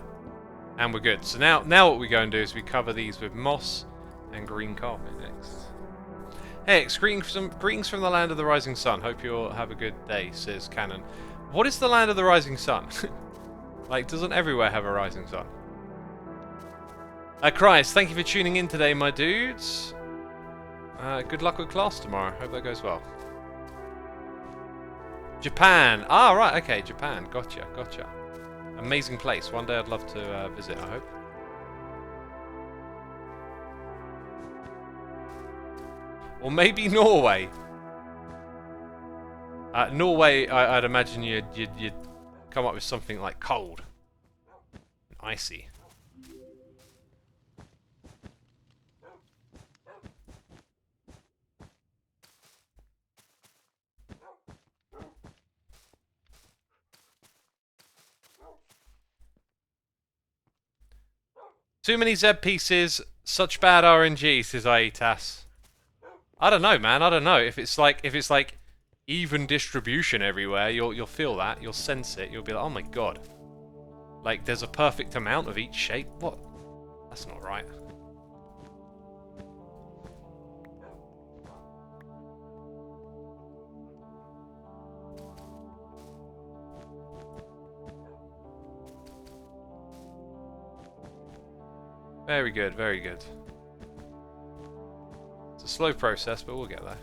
And we're good. So now what we go and do is we cover these with moss and green carpet next. Hey, greetings from the land of the rising sun. Hope you'll have a good day, says Cannon. What is the land of the rising sun? Like, doesn't everywhere have a rising sun? Christ, thank you for tuning in today, my dudes. Good luck with class tomorrow. Hope that goes well. Japan. Ah, right. Okay, Japan. Gotcha. Gotcha. Amazing place. One day I'd love to visit, I hope. Or maybe Norway. Norway, I'd imagine you'd come up with something like cold. Icy. Too many Zeb pieces, such bad RNG, says Aitas. I don't know, man. I don't know. If it's like even distribution everywhere, you'll feel that. You'll sense it. You'll be like, oh my god. Like there's a perfect amount of each shape. What? That's not right. Very good, very good. It's a slow process, but we'll get there.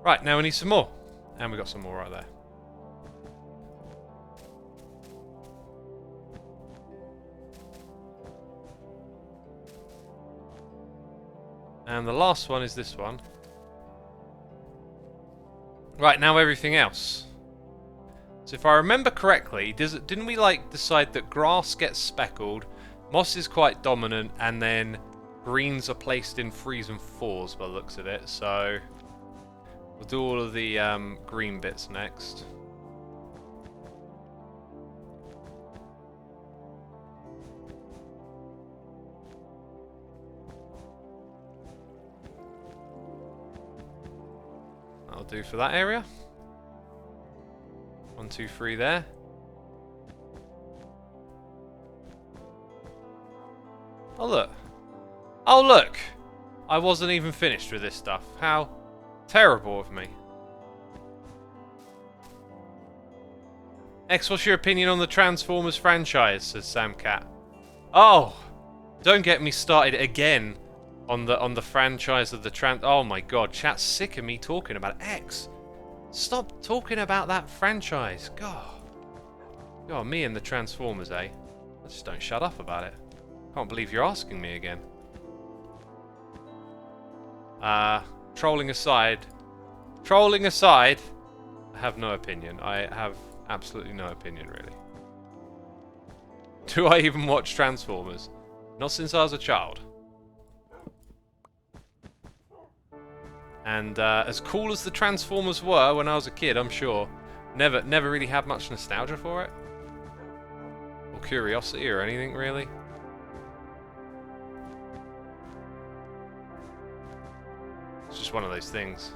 Right, now we need some more. And we got some more right there. And the last one is this one. Right, now everything else. So if I remember correctly, didn't we like decide that grass gets speckled, moss is quite dominant, and then greens are placed in 3s and 4s by the looks of it. So we'll do all of the green bits next. That'll do for that area. 1, 2, 3 there. Oh look. Oh look! I wasn't even finished with this stuff. How terrible of me. X, what's your opinion on the Transformers franchise? Says Sam Cat. Oh, don't get me started again on the franchise of the Oh my god, chat's sick of me talking about it. X, stop talking about that franchise. God, me and the Transformers, eh? I just don't shut up about it. Can't believe you're asking me again. Trolling aside, I have no opinion. I have absolutely no opinion, really. Do I even watch Transformers? Not since I was a child. And as cool as the Transformers were when I was a kid, I'm sure, never really had much nostalgia for it. Or curiosity or anything, really. It's just one of those things.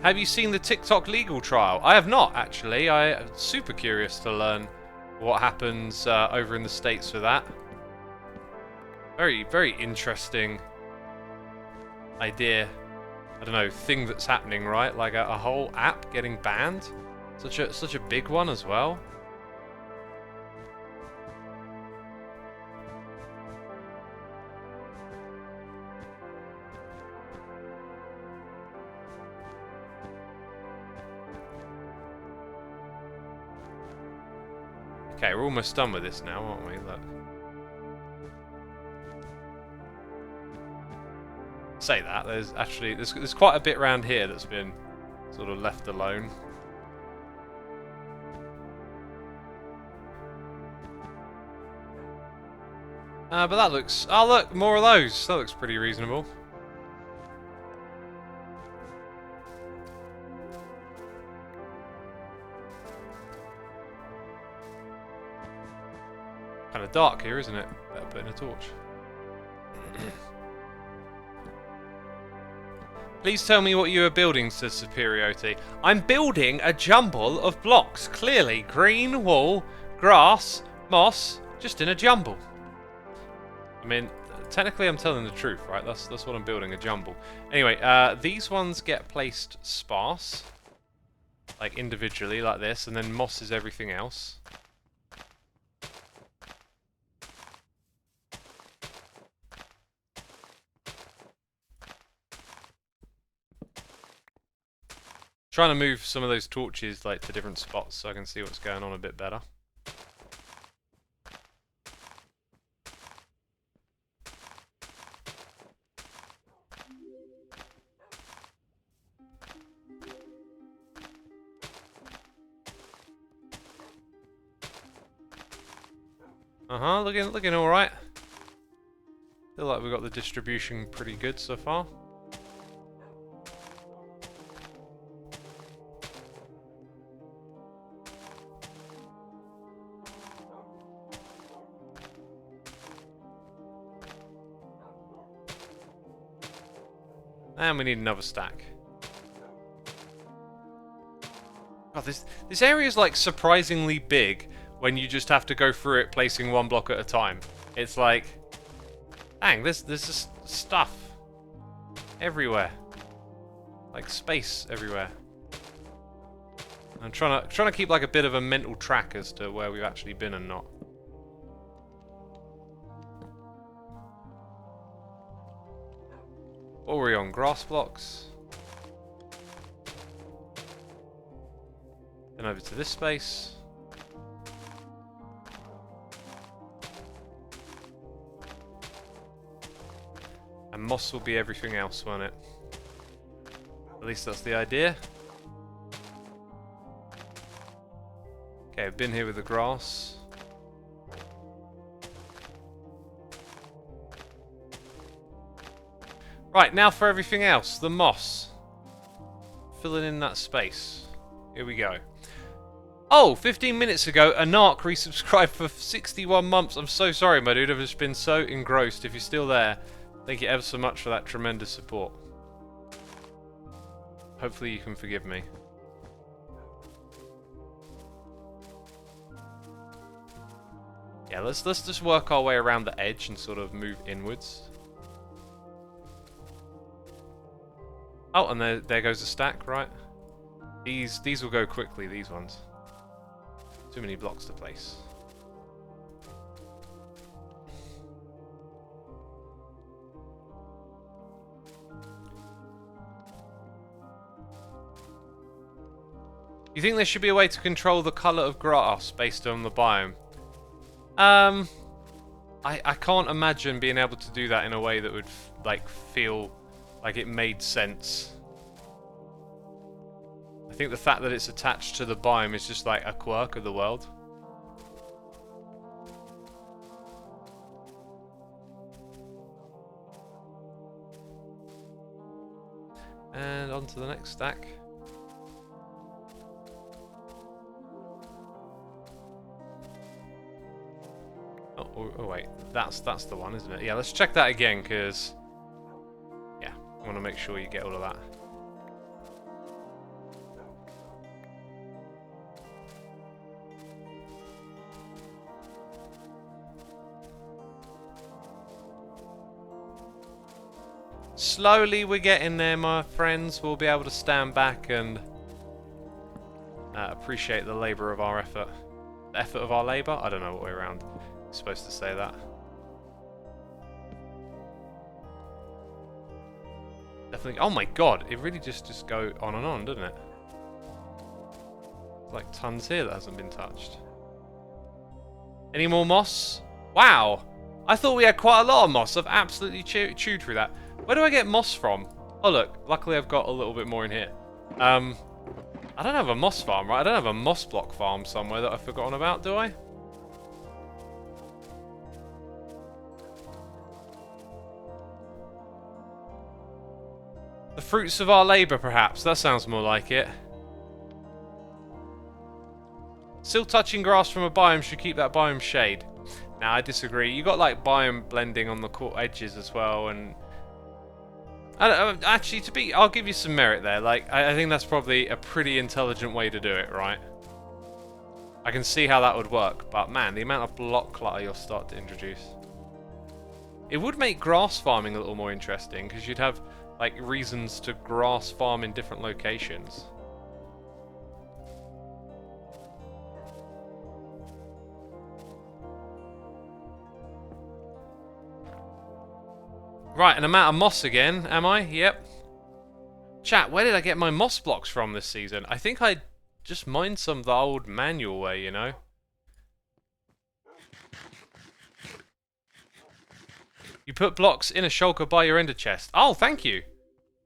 Have you seen the TikTok legal trial? I have not, actually. I'm super curious to learn what happens over in the States for that. Very, very interesting idea. I don't know, thing that's happening, right? Like a whole app getting banned. Such a big one as well. Okay, we're almost done with this now, aren't we? Look. Say that, there's actually there's quite a bit around here that's been sort of left alone. But that looks... Oh look, more of those. That looks pretty reasonable. Kind of dark here, isn't it? Better put in a torch. Please tell me what you are building, says Superiority. I'm building a jumble of blocks. Clearly, green wool, grass, moss, just in a jumble. I mean, technically I'm telling the truth, right? That's what I'm building, a jumble. Anyway, these ones get placed sparse. Like individually, like this, and then moss is everything else. Trying to move some of those torches like to different spots so I can see what's going on a bit better. Looking all right. Feel like we've got the distribution pretty good so far. And we need another stack. God, this area is like surprisingly big when you just have to go through it placing one block at a time. It's like, dang, there's just stuff everywhere. Like space everywhere. I'm trying to keep like a bit of a mental track as to where we've actually been and not. What were we on? Grass blocks. Then over to this space. And moss will be everything else, won't it? At least that's the idea. Okay, I've been here with the grass. Right, now for everything else. The moss. Filling in that space. Here we go. Oh, 15 minutes ago, Anark resubscribed for 61 months. I'm so sorry, my dude. I've just been so engrossed. If you're still there, thank you ever so much for that tremendous support. Hopefully you can forgive me. Yeah, let's just work our way around the edge and sort of move inwards. Oh, and there goes a stack, right? These will go quickly, these ones. Too many blocks to place. You think there should be a way to control the colour of grass based on the biome? I can't imagine being able to do that in a way that would like feel like it made sense. I think the fact that it's attached to the biome is just like a quirk of the world. And on to the next stack. Oh wait, that's the one, isn't it? Yeah, let's check that again, because yeah, I want to make sure you get all of that. Slowly we're getting there, my friends. We'll be able to stand back and appreciate the labour of our effort. The effort of our labour? I don't know what way around I'm supposed to say that. Definitely. Oh my god, it really just go on and on, doesn't it? There's like tons here that hasn't been touched. Any more moss? Wow! I thought we had quite a lot of moss. I've absolutely chewed through that. Where do I get moss from? Oh look, luckily I've got a little bit more in here. I don't have a moss farm, right? I don't have a moss block farm somewhere that I've forgotten about, do I? The fruits of our labour, perhaps. That sounds more like it. Still touching grass from a biome should keep that biome shade. Now, I disagree. You got like biome blending on the edges as well, and actually, I'll give you some merit there. Like, I think that's probably a pretty intelligent way to do it, right? I can see how that would work, but man, the amount of block clutter you'll start to introduce. It would make grass farming a little more interesting, because you'd have like reasons to grass farm in different locations. Right, and I'm out of moss again, am I? Yep. Chat, where did I get my moss blocks from this season? I think I just mined some the old manual way, you know? You put blocks in a shulker by your ender chest. Oh, thank you.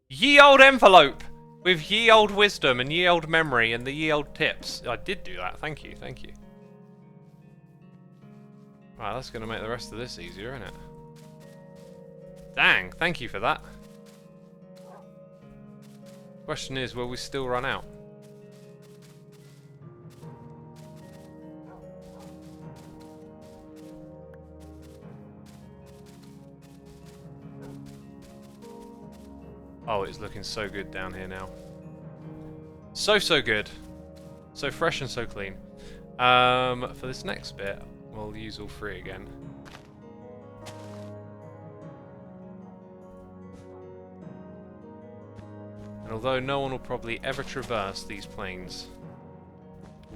Ye old envelope with ye old wisdom and ye old memory and the ye old tips. I did do that. Thank you, thank you. Right, that's going to make the rest of this easier, isn't it? Dang, thank you for that. Question is, will we still run out? Oh, it's looking so good down here now. So good. So fresh and so clean. For this next bit, we'll use all three again. And although no one will probably ever traverse these plains,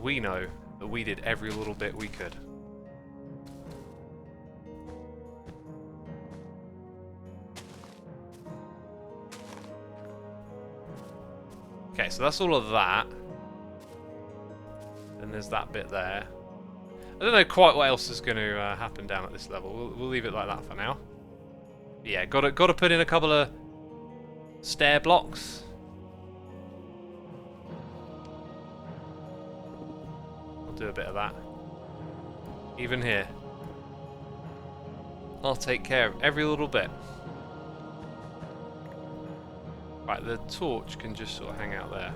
we know that we did every little bit we could. Okay, so that's all of that. And there's that bit there. I don't know quite what else is going to happen down at this level. We'll leave it like that for now. But yeah, got to put in a couple of stair blocks. I'll do a bit of that. Even here. I'll take care of every little bit. Right, the torch can just sort of hang out there.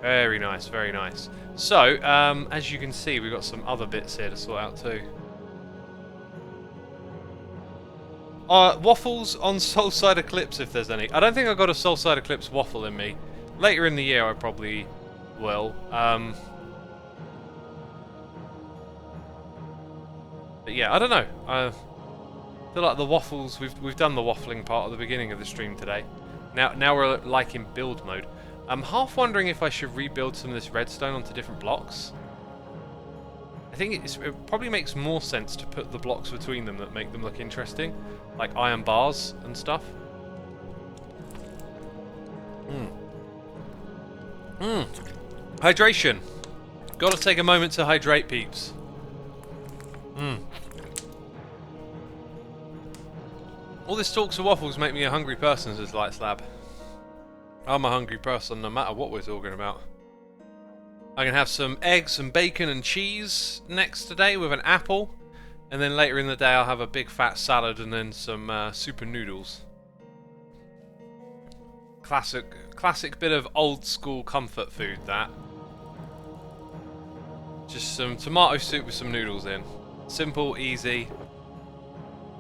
Very nice, very nice. So, as you can see, we've got some other bits here to sort out too. Waffles on Soulside Eclipse, if there's any. I don't think I've got a Soulside Eclipse waffle in me. Later in the year, I probably will. But yeah, I don't know. I feel like the waffles. We've done the waffling part at the beginning of the stream today. Now we're like in build mode. I'm half wondering if I should rebuild some of this redstone onto different blocks. I think it probably makes more sense to put the blocks between them that make them look interesting, like iron bars and stuff. Hydration. Got to take a moment to hydrate, peeps. All this talks of waffles make me a hungry person, says Light Slab. I'm a hungry person no matter what we're talking about. I can have some eggs and bacon and cheese next today with an apple. And then later in the day I'll have a big fat salad and then some super noodles. Classic bit of old school comfort food, that. Just some tomato soup with some noodles in. Simple, easy.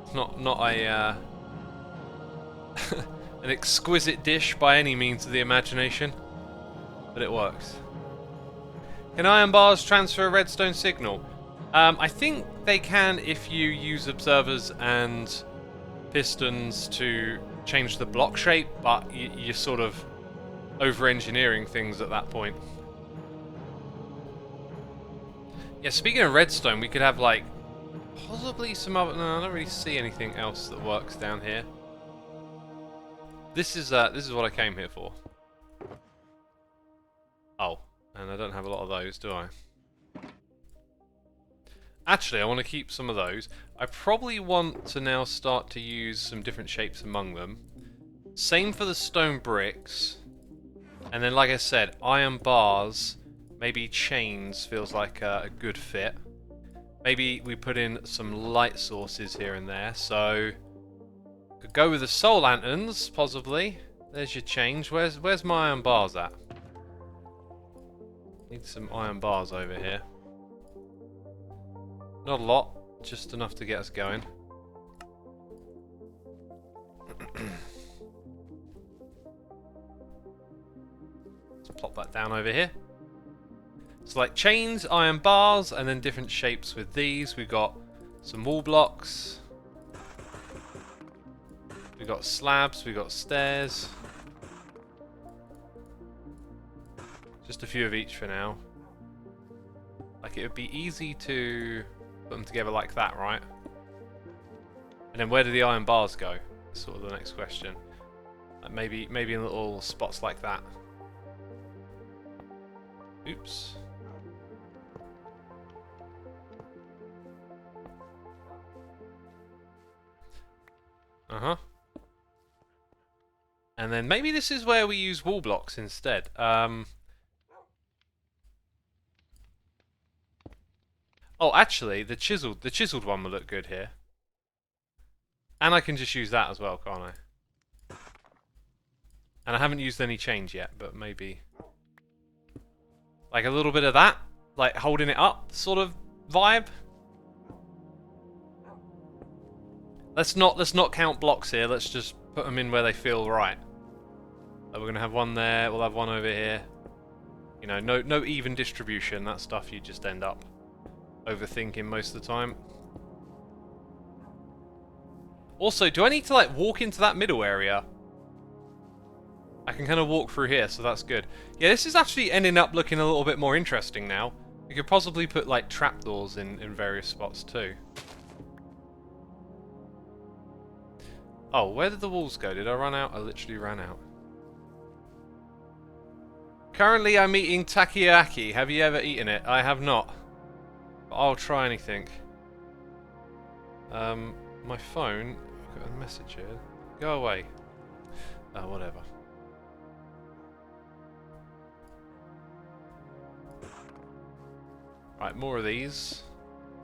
It's not a an exquisite dish by any means of the imagination, but it works. Can iron bars transfer a redstone signal? I think they can if you use observers and pistons to change the block shape, but you're sort of over-engineering things at that point. Yeah, speaking of redstone, we could have like possibly some other. No, I don't really see anything else that works down here. This is what I came here for. Oh, and I don't have a lot of those, do I? Actually, I want to keep some of those. I probably want to now start to use some different shapes among them. Same for the stone bricks. And then, like I said, iron bars, maybe chains feels like a good fit. Maybe we put in some light sources here and there, so could go with the soul lanterns, possibly. There's your change. Where's my iron bars at? Need some iron bars over here. Not a lot, just enough to get us going. Let's plop that down over here. So like chains, iron bars, and then different shapes with these. We've got some wall blocks. We've got slabs, we've got stairs. Just a few of each for now. Like it would be easy to put them together like that, right? And then where do the iron bars go? That's sort of the next question. Like maybe in little spots like that. Oops. Uh-huh. And then maybe this is where we use wall blocks instead. Oh, actually, the chiseled one will look good here. And I can just use that as well, can't I? And I haven't used any chains yet, but maybe like a little bit of that, like holding it up sort of vibe. Let's not count blocks here. Let's just put them in where they feel right. We're gonna have one there. We'll have one over here. You know, no even distribution. That stuff you just end up overthinking most of the time. Also, do I need to like walk into that middle area? I can kind of walk through here, so that's good. Yeah, this is actually ending up looking a little bit more interesting now. We could possibly put like trapdoors in various spots too. Oh, where did the walls go? Did I run out? I literally ran out. Currently I'm eating takoyaki. Have you ever eaten it? I have not. But I'll try anything. My phone... I've got a message here. Go away. Oh, whatever. Right, more of these.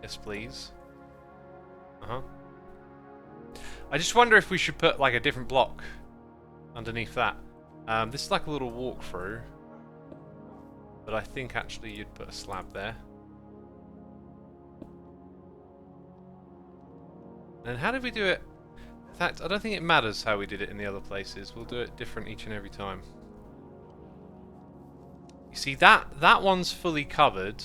Yes, please. Uh-huh. I just wonder if we should put like a different block underneath that. This is like a little walkthrough. But I think actually you'd put a slab there. And how did we do it? In fact, I don't think it matters how we did it in the other places. We'll do it different each and every time. You see, that one's fully covered.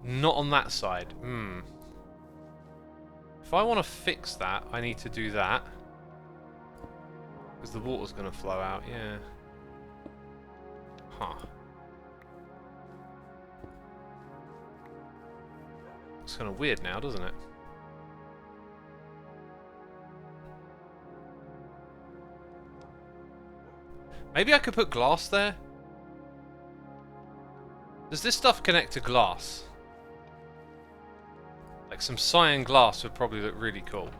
Not on that side. If I want to fix that, I need to do that. Because the water's going to flow out, yeah. Huh. It's kind of weird now, doesn't it? Maybe I could put glass there? Does this stuff connect to glass? Like some cyan glass would probably look really cool.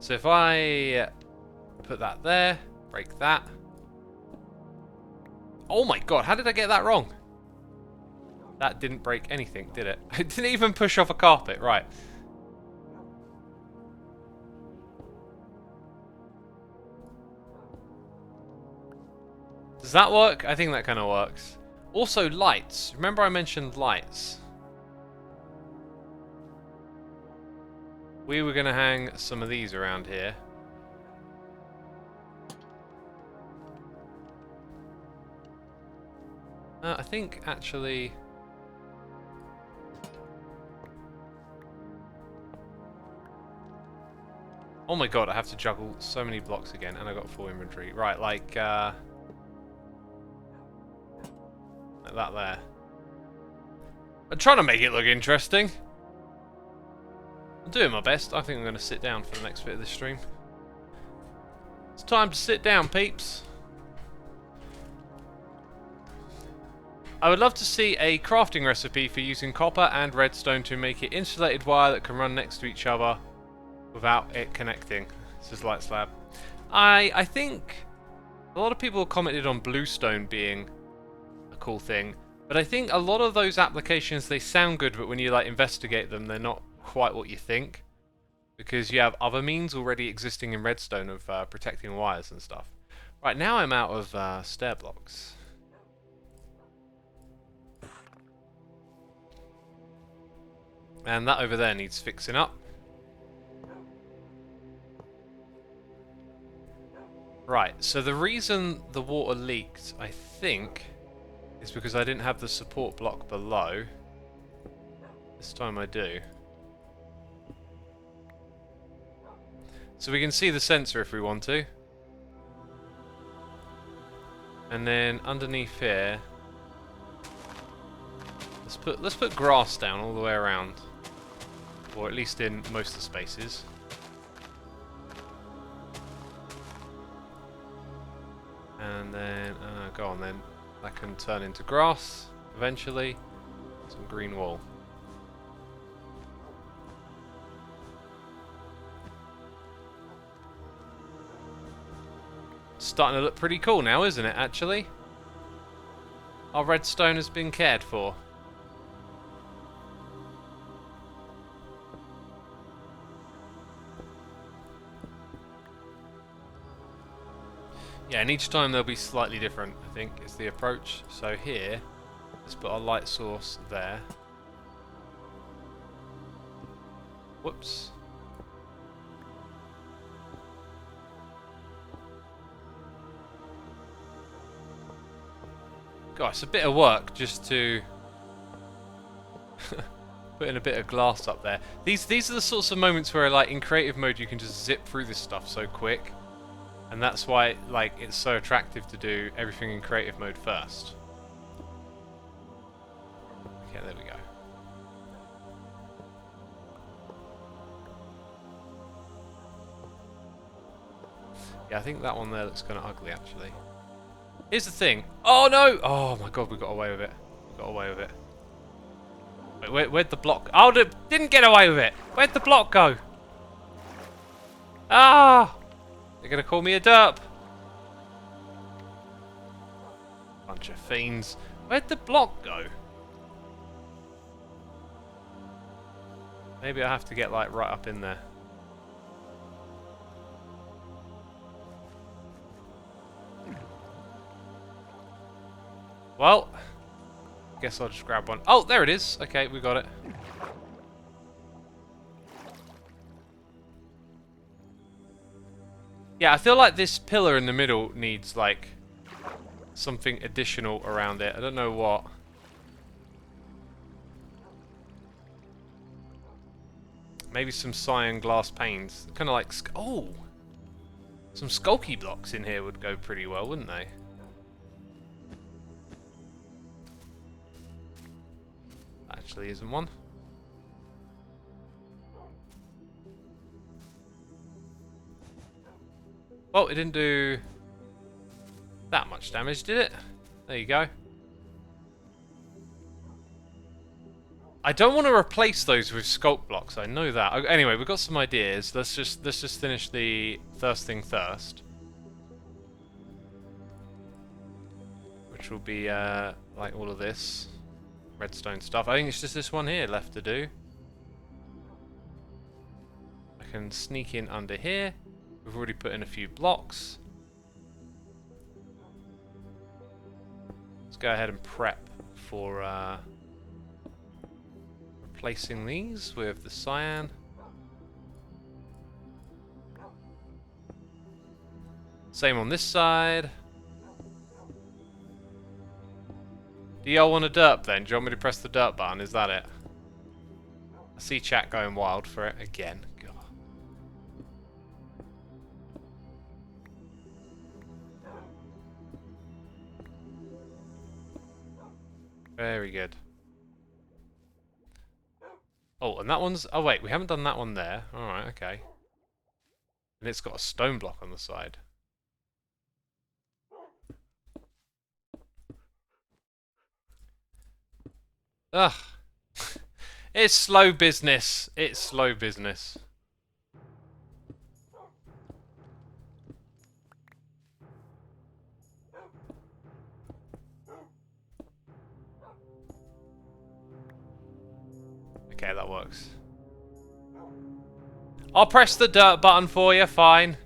So if I put that there, break that. Oh my god, how did I get that wrong? That didn't break anything, did it? It didn't even push off a carpet, right. Does that work? I think that kind of works. Also, lights. Remember I mentioned lights. We were going to hang some of these around here. I think, actually... Oh my god, I have to juggle so many blocks again, and I got full inventory. Right, like that there. I'm trying to make it look interesting. I'm doing my best. I think I'm going to sit down for the next bit of this stream. It's time to sit down, peeps. I would love to see a crafting recipe for using copper and redstone to make it insulated wire that can run next to each other without it connecting. This is Light Slab. I think a lot of people commented on bluestone being a cool thing, but I think a lot of those applications, they sound good, but when you like investigate them, they're not quite what you think, because you have other means already existing in redstone of protecting wires and stuff. Right, now I'm out of stair blocks. And that over there needs fixing up. Right, so the reason the water leaked, I think, is because I didn't have the support block below. This time I do. So we can see the sensor if we want to. And then underneath here, let's put grass down all the way around. Or at least in most of the spaces. And then, go on then. That can turn into grass, eventually. Some green wool. Starting to look pretty cool now, isn't it, actually? Our redstone has been cared for. Yeah, and each time they'll be slightly different, I think, is the approach. So here, let's put our light source there. Whoops. God, it's a bit of work just to put in a bit of glass up there. These are the sorts of moments where, like, in creative mode, you can just zip through this stuff so quick. And that's why, like, it's so attractive to do everything in creative mode first. Okay, there we go. Yeah, I think that one there looks kind of ugly, actually. Here's the thing. Oh, no! Oh, my God, we got away with it. We got away with it. Wait, where'd the block... Oh, didn't get away with it! Where'd the block go? Ah! They're gonna call me a derp. Bunch of fiends. Where'd the block go? Maybe I have to get, like, right up in there. Well, guess I'll just grab one. Oh, there it is. Okay, we got it. Yeah, I feel like this pillar in the middle needs, like, something additional around it. I don't know what. Maybe some cyan glass panes. Kind of like... Oh! Some skulky blocks in here would go pretty well, wouldn't they? Actually isn't one. Well, it didn't do that much damage, did it? There you go. I don't want to replace those with sculpt blocks. I know that. Anyway, we've got some ideas. Let's just finish the first thing first, which will be like all of this redstone stuff. I think it's just this one here left to do. I can sneak in under here. We've already put in a few blocks. Let's go ahead and prep for replacing these with the cyan. Same on this side. Do y'all want a derp then? Do you want me to press the derp button? Is that it? I see chat going wild for it again. God. Very good. Oh, and that one's... Oh, wait, we haven't done that one there. Alright, okay. And it's got a stone block on the side. Ugh. It's slow business. It's slow business. Okay, that works. I'll press the dirt button for you, fine.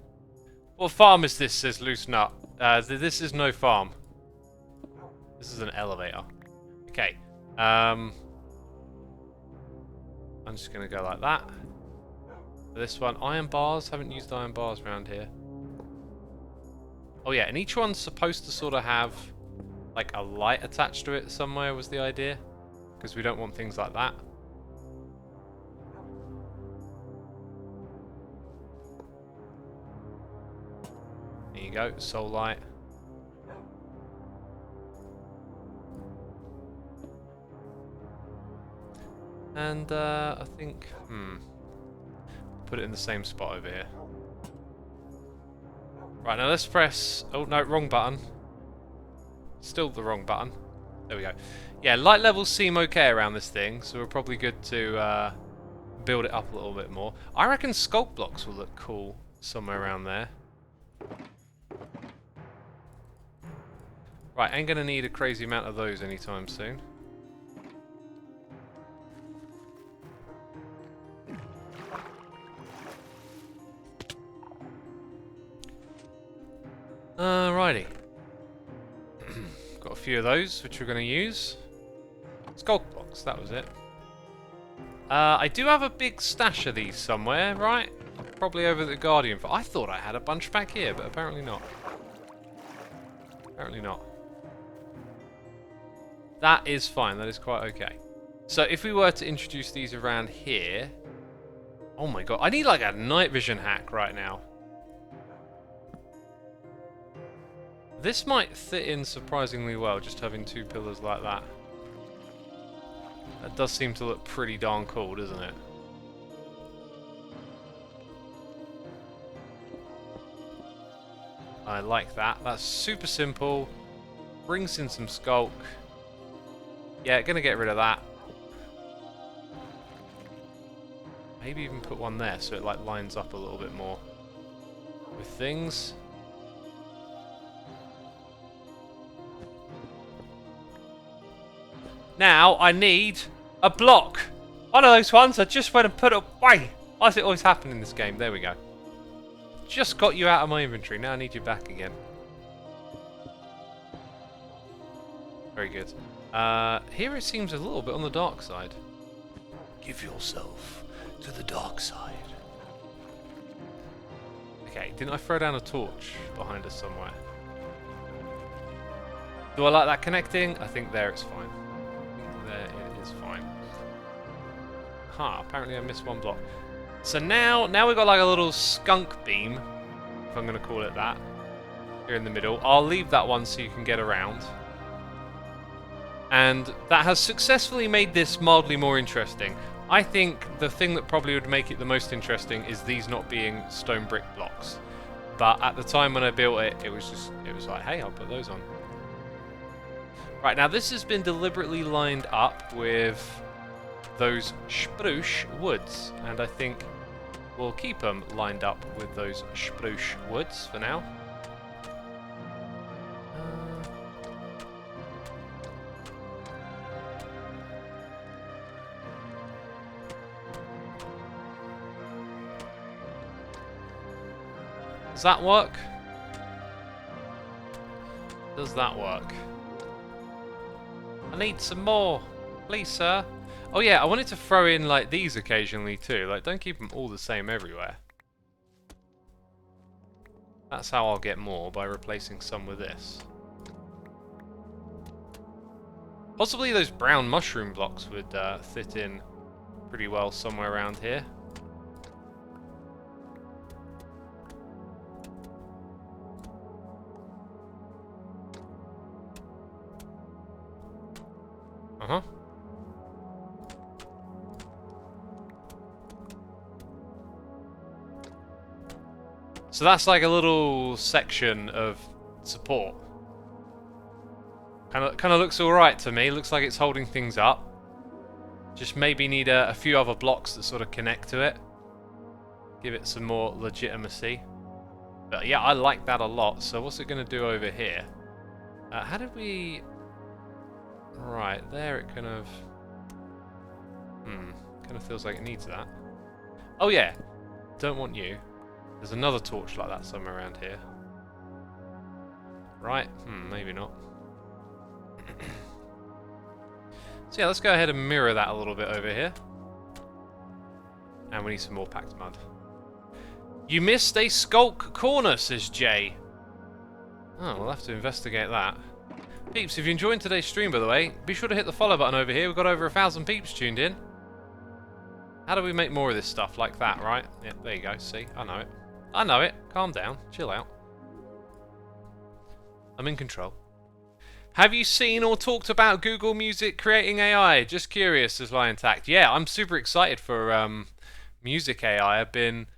What farm is this, says Loose Nut? This is no farm. This is an elevator. Okay. I'm just going to go like that. This one, iron bars. Haven't used iron bars around here. Oh yeah, and each one's supposed to sort of have like a light attached to it somewhere was the idea. Because we don't want things like that. There you go, soul light. And I think, put it in the same spot over here. Right, now let's press, oh no, wrong button. Still the wrong button. There we go. Yeah, light levels seem okay around this thing, so we're probably good to build it up a little bit more. I reckon sculpt blocks will look cool somewhere around there. Right, ain't gonna need a crazy amount of those anytime soon. Alrighty. Got a few of those, which we're going to use. Sculpt blocks, that was it. I do have a big stash of these somewhere, right? Probably over the Guardian. I thought I had a bunch back here, but apparently not. Apparently not. That is fine, that is quite okay. So if we were to introduce these around here... Oh my god, I need like a night vision hack right now. This might fit in surprisingly well, just having two pillars like that. That does seem to look pretty darn cool, doesn't it? I like that. That's super simple. Brings in some skulk. Yeah, gonna get rid of that. Maybe even put one there so it like lines up a little bit more with things. Now I need a block. One of those ones I just went and put away. Why does it always happen in this game? There we go. Just got you out of my inventory. Now I need you back again. Very good. Here it seems a little bit on the dark side. Give yourself to the dark side. Okay, Okay, didn't I throw down a torch behind us somewhere? Do I like that connecting? I think there it's fine. There it is fine. Apparently I missed one block. So now we've got like a little skunk beam, if I'm going to call it that, here in the middle. I'll leave that one so you can get around. And that has successfully made this mildly more interesting. I think the thing that probably would make it the most interesting is these not being stone brick blocks. But at the time when I built it, it was like, hey, I'll put those on. Right, now this has been deliberately lined up with those spruce woods, and I think we'll keep them lined up with those spruce woods for now. Does that work? Does that work? I need some more, please, sir. Oh yeah, I wanted to throw in like these occasionally too. Like, don't keep them all the same everywhere. That's how I'll get more, by replacing some with this. Possibly those brown mushroom blocks would fit in pretty well somewhere around here. Uh-huh. So that's like a little section of support. Kind of looks alright to me. Looks like it's holding things up. Just maybe need a few other blocks that sort of connect to it. Give it some more legitimacy. But yeah, I like that a lot. So what's it going to do over here? How did we... Right, there it kind of... kind of feels like it needs that. Oh yeah, don't want you. There's another torch like that somewhere around here. Right, maybe not. So yeah, let's go ahead and mirror that a little bit over here. And we need some more packed mud. You missed a skulk corner, says Jay. Oh, we'll have to investigate that. Peeps, if you're enjoying today's stream, by the way, be sure to hit the follow button over here. We've got over 1,000 peeps tuned in. How do we make more of this stuff like that, right? Yeah, there you go. See, I know it. I know it. Calm down. Chill out. I'm in control. Have you seen or talked about Google Music creating AI? Just curious, says Lion Tact. Yeah, I'm super excited for music AI. I've been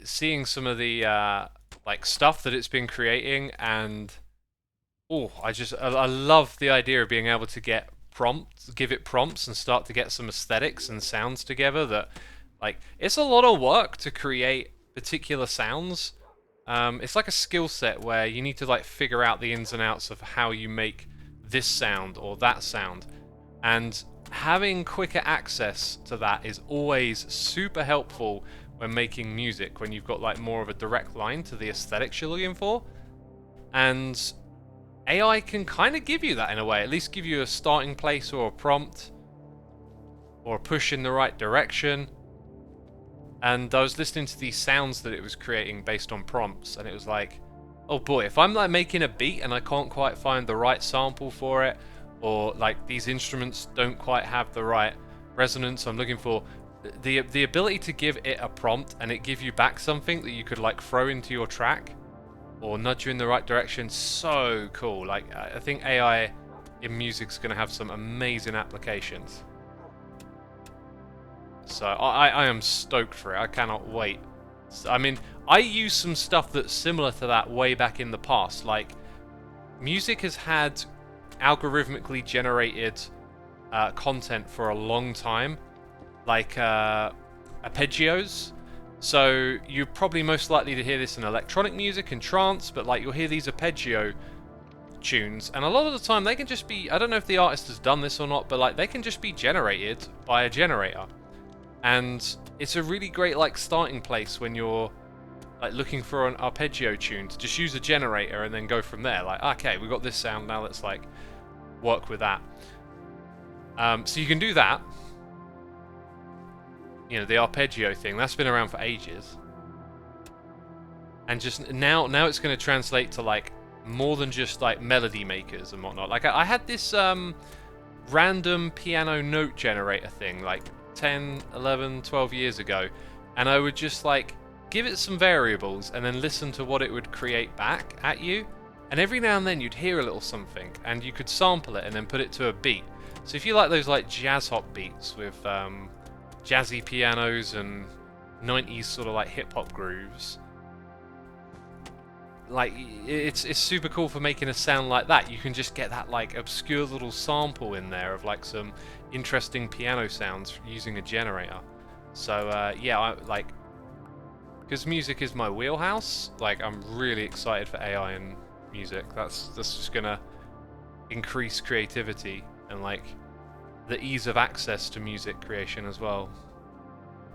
seeing some of the like stuff that it's been creating, and oh, I love the idea of being able to get prompts, give it prompts, and start to get some aesthetics and sounds together. That, like, it's a lot of work to create particular sounds. It's like a skill set where you need to like figure out the ins and outs of how you make this sound or that sound, and having quicker access to that is always super helpful when making music, when you've got like more of a direct line to the aesthetics you're looking for. And AI can kind of give you that in a way, at least give you a starting place or a prompt or a push in the right direction. And I was listening to these sounds that it was creating based on prompts, and it was like, oh boy, if I'm like making a beat and I can't quite find the right sample for it, or like these instruments don't quite have the right resonance I'm looking for, the ability to give it a prompt and it give you back something that you could like throw into your track or nudge you in the right direction, so cool. Like, I think AI in music's going to have some amazing applications. So I am stoked for it. I cannot wait. I mean, I use some stuff that's similar to that way back in the past. Like, music has had algorithmically generated content for a long time, like arpeggios. So you're probably most likely to hear this in electronic music and trance, but like you'll hear these arpeggio tunes, and a lot of the time they can just be, I don't know if the artist has done this or not, but like they can just be generated by a generator. And it's a really great like starting place when you're like looking for an arpeggio tune, to just use a generator and then go from there. Like, okay, we've got this sound, now let's like work with that. So you can do that. You know, the arpeggio thing, that's been around for ages. and just now it's going to translate to like more than just like melody makers and whatnot. Like I had this random piano note generator thing like 10, 11, 12 years ago, and I would just like give it some variables and then listen to what it would create back at you, and every now and then you'd hear a little something and you could sample it and then put it to a beat. So if you like those like jazz hop beats with jazzy pianos and 90s sort of like hip hop grooves, like it's super cool for making a sound like that. You can just get that like obscure little sample in there of like some interesting piano sounds using a generator. So yeah, I like, because music is my wheelhouse, like I'm really excited for AI and music. That's just gonna increase creativity and like the ease of access to music creation as well,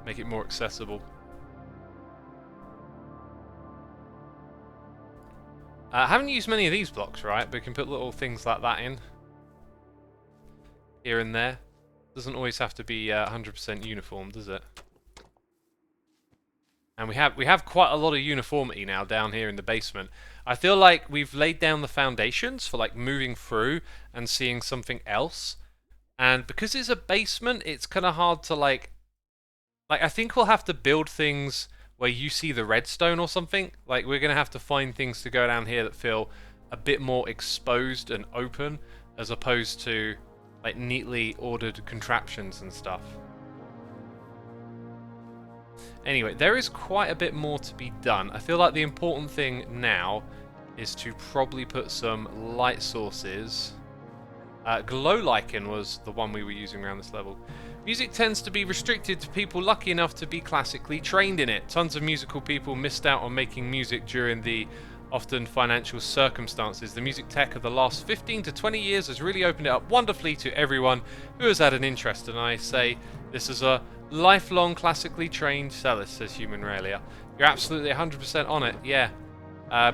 make it more accessible. I haven't used many of these blocks, right? But we can put little things like that in here and there. Doesn't always have to be 100% uniform, does it? And we have quite a lot of uniformity now down here in the basement. I feel like we've laid down the foundations for like moving through and seeing something else. And because it's a basement, it's kind of hard to like I think we'll have to build things where you see the redstone or something. Like we're going to have to find things to go down here that feel a bit more exposed and open, as opposed to like neatly ordered contraptions and stuff. Anyway, there is quite a bit more to be done. I feel like the important thing now is to probably put some light sources. Glow lichen was the one we were using around this level. Music tends to be restricted to people lucky enough to be classically trained in it. Tons of musical people missed out on making music during the often financial circumstances. The music tech of the last 15 to 20 years has really opened it up wonderfully to everyone who has had an interest, and I say this is a lifelong classically trained cellist, says Human Ralia. You're absolutely 100% on it, yeah.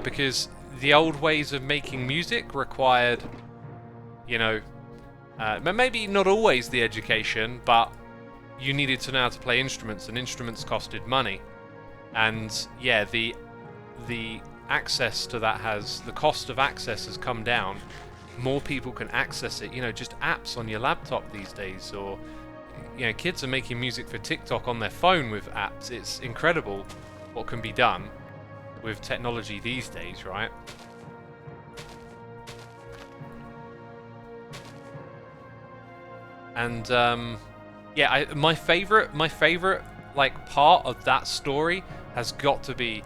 Because the old ways of making music required, you know, maybe not always the education, but you needed to know how to play instruments, and instruments costed money. And yeah, the access to that the cost of access has come down. More people can access it, you know, just apps on your laptop these days, or you know, kids are making music for TikTok on their phone with apps. It's incredible what can be done with technology these days, right? And yeah, my favorite like part of that story has got to be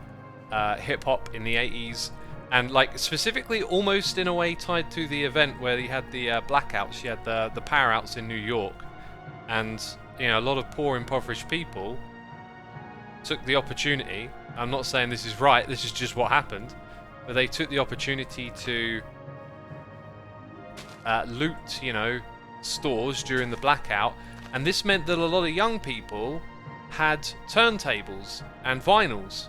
hip hop in the 80s, and like specifically almost in a way tied to the event where you had the blackouts, you had the power outs in New York, and you know, a lot of poor impoverished people took the opportunity. I'm not saying this is right, this is just what happened, but they took the opportunity to loot, you know, stores during the blackout, and this meant that a lot of young people had turntables and vinyls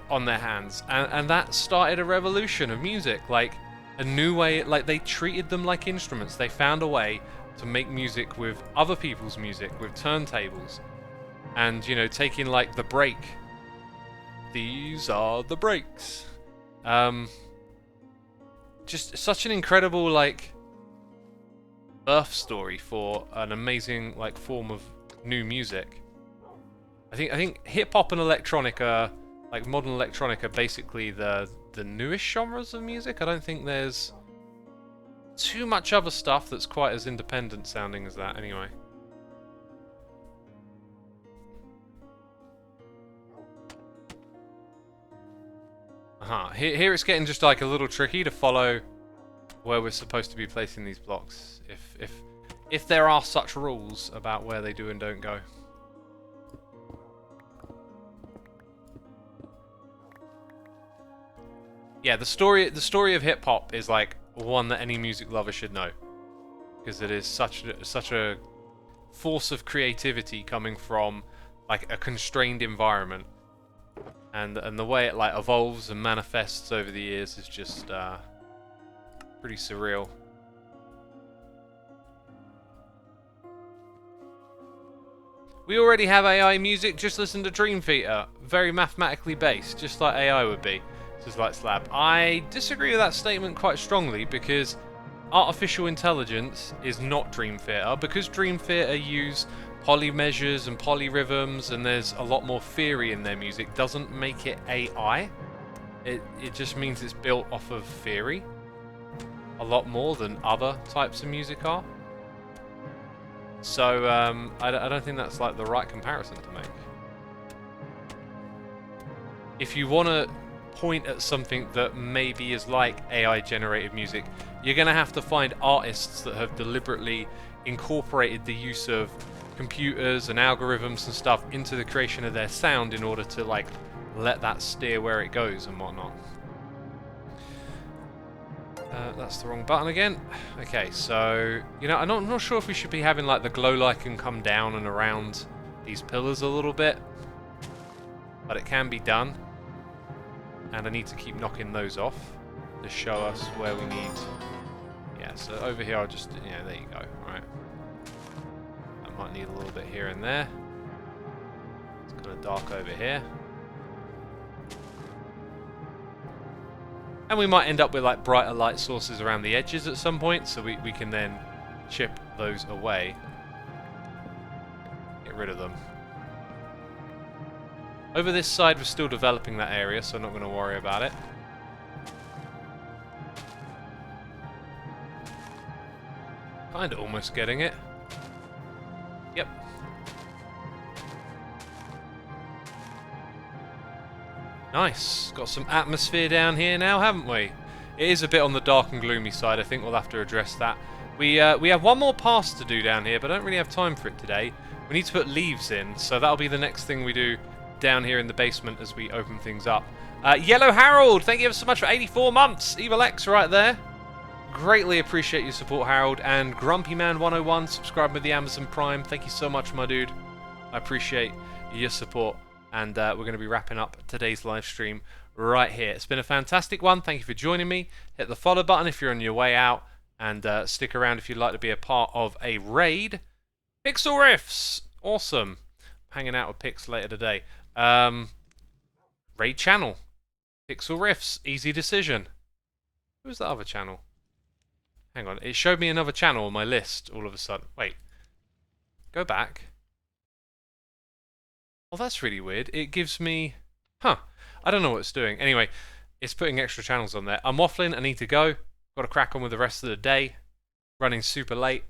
on their hands, and that started a revolution of music, like a new way. Like they treated them like instruments. They found a way to make music with other people's music, with turntables, and you know, taking like the break. These are the breaks. Just such an incredible like birth story for an amazing like form of new music. I think hip hop and electronica, like modern electronica, basically the newest genres of music. I don't think there's too much other stuff that's quite as independent sounding as that anyway. Here it's getting just like a little tricky to follow where we're supposed to be placing these blocks, if there are such rules about where they do and don't go. Yeah, the story of hip hop is like one that any music lover should know, because it is such a force of creativity coming from like a constrained environment, and the way it like evolves and manifests over the years is just pretty surreal. We already have AI music, just listen to Dream Theater. Very mathematically based, just like AI would be. Just like Slab. I disagree with that statement quite strongly because artificial intelligence is not Dream Theater. Because Dream Theater use poly measures and polyrhythms and there's a lot more theory in their music, doesn't make it AI. It just means it's built off of theory a lot more than other types of music are. So I don't think that's like the right comparison to make. If you want to point at something that maybe is like AI generated music, you're going to have to find artists that have deliberately incorporated the use of computers and algorithms and stuff into the creation of their sound in order to like let that steer where it goes and whatnot. That's the wrong button again. Okay, so, you know, I'm not sure if we should be having, like, the glow lichen come down and around these pillars a little bit. But it can be done. And I need to keep knocking those off to show us where we need... Yeah, so over here I'll just... Yeah, there you go. Alright. I might need a little bit here and there. It's kind of dark over here. And we might end up with like brighter light sources around the edges at some point, so we can then chip those away. Get rid of them. Over this side we're still developing that area, so I'm not going to worry about it. Kinda almost getting it. Yep. Nice. Got some atmosphere down here now, haven't we? It is a bit on the dark and gloomy side. I think we'll have to address that. We have one more pass to do down here, but I don't really have time for it today. We need to put leaves in, so that'll be the next thing we do down here in the basement as we open things up. Yellow Harold, thank you ever so much for 84 months. Evil X right there. Greatly appreciate your support, Harold. And Grumpy Man 101, subscribe with the Amazon Prime. Thank you so much, my dude. I appreciate your support. And we're going to be wrapping up today's live stream right here. It's been a fantastic one. Thank you for joining me. Hit the follow button if you're on your way out. And stick around if you'd like to be a part of a raid. Pixel Riffs! Awesome. Hanging out with Pix later today. Raid channel. Pixel Riffs. Easy decision. Who's the other channel? Hang on. It showed me another channel on my list all of a sudden. Wait. Go back. Oh, that's really weird. It gives me... Huh. I don't know what it's doing. Anyway, it's putting extra channels on there. I'm waffling. I need to go. Got to crack on with the rest of the day. Running super late.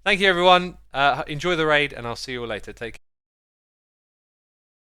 Thank you, everyone. Enjoy the raid, and I'll see you all later. Take care.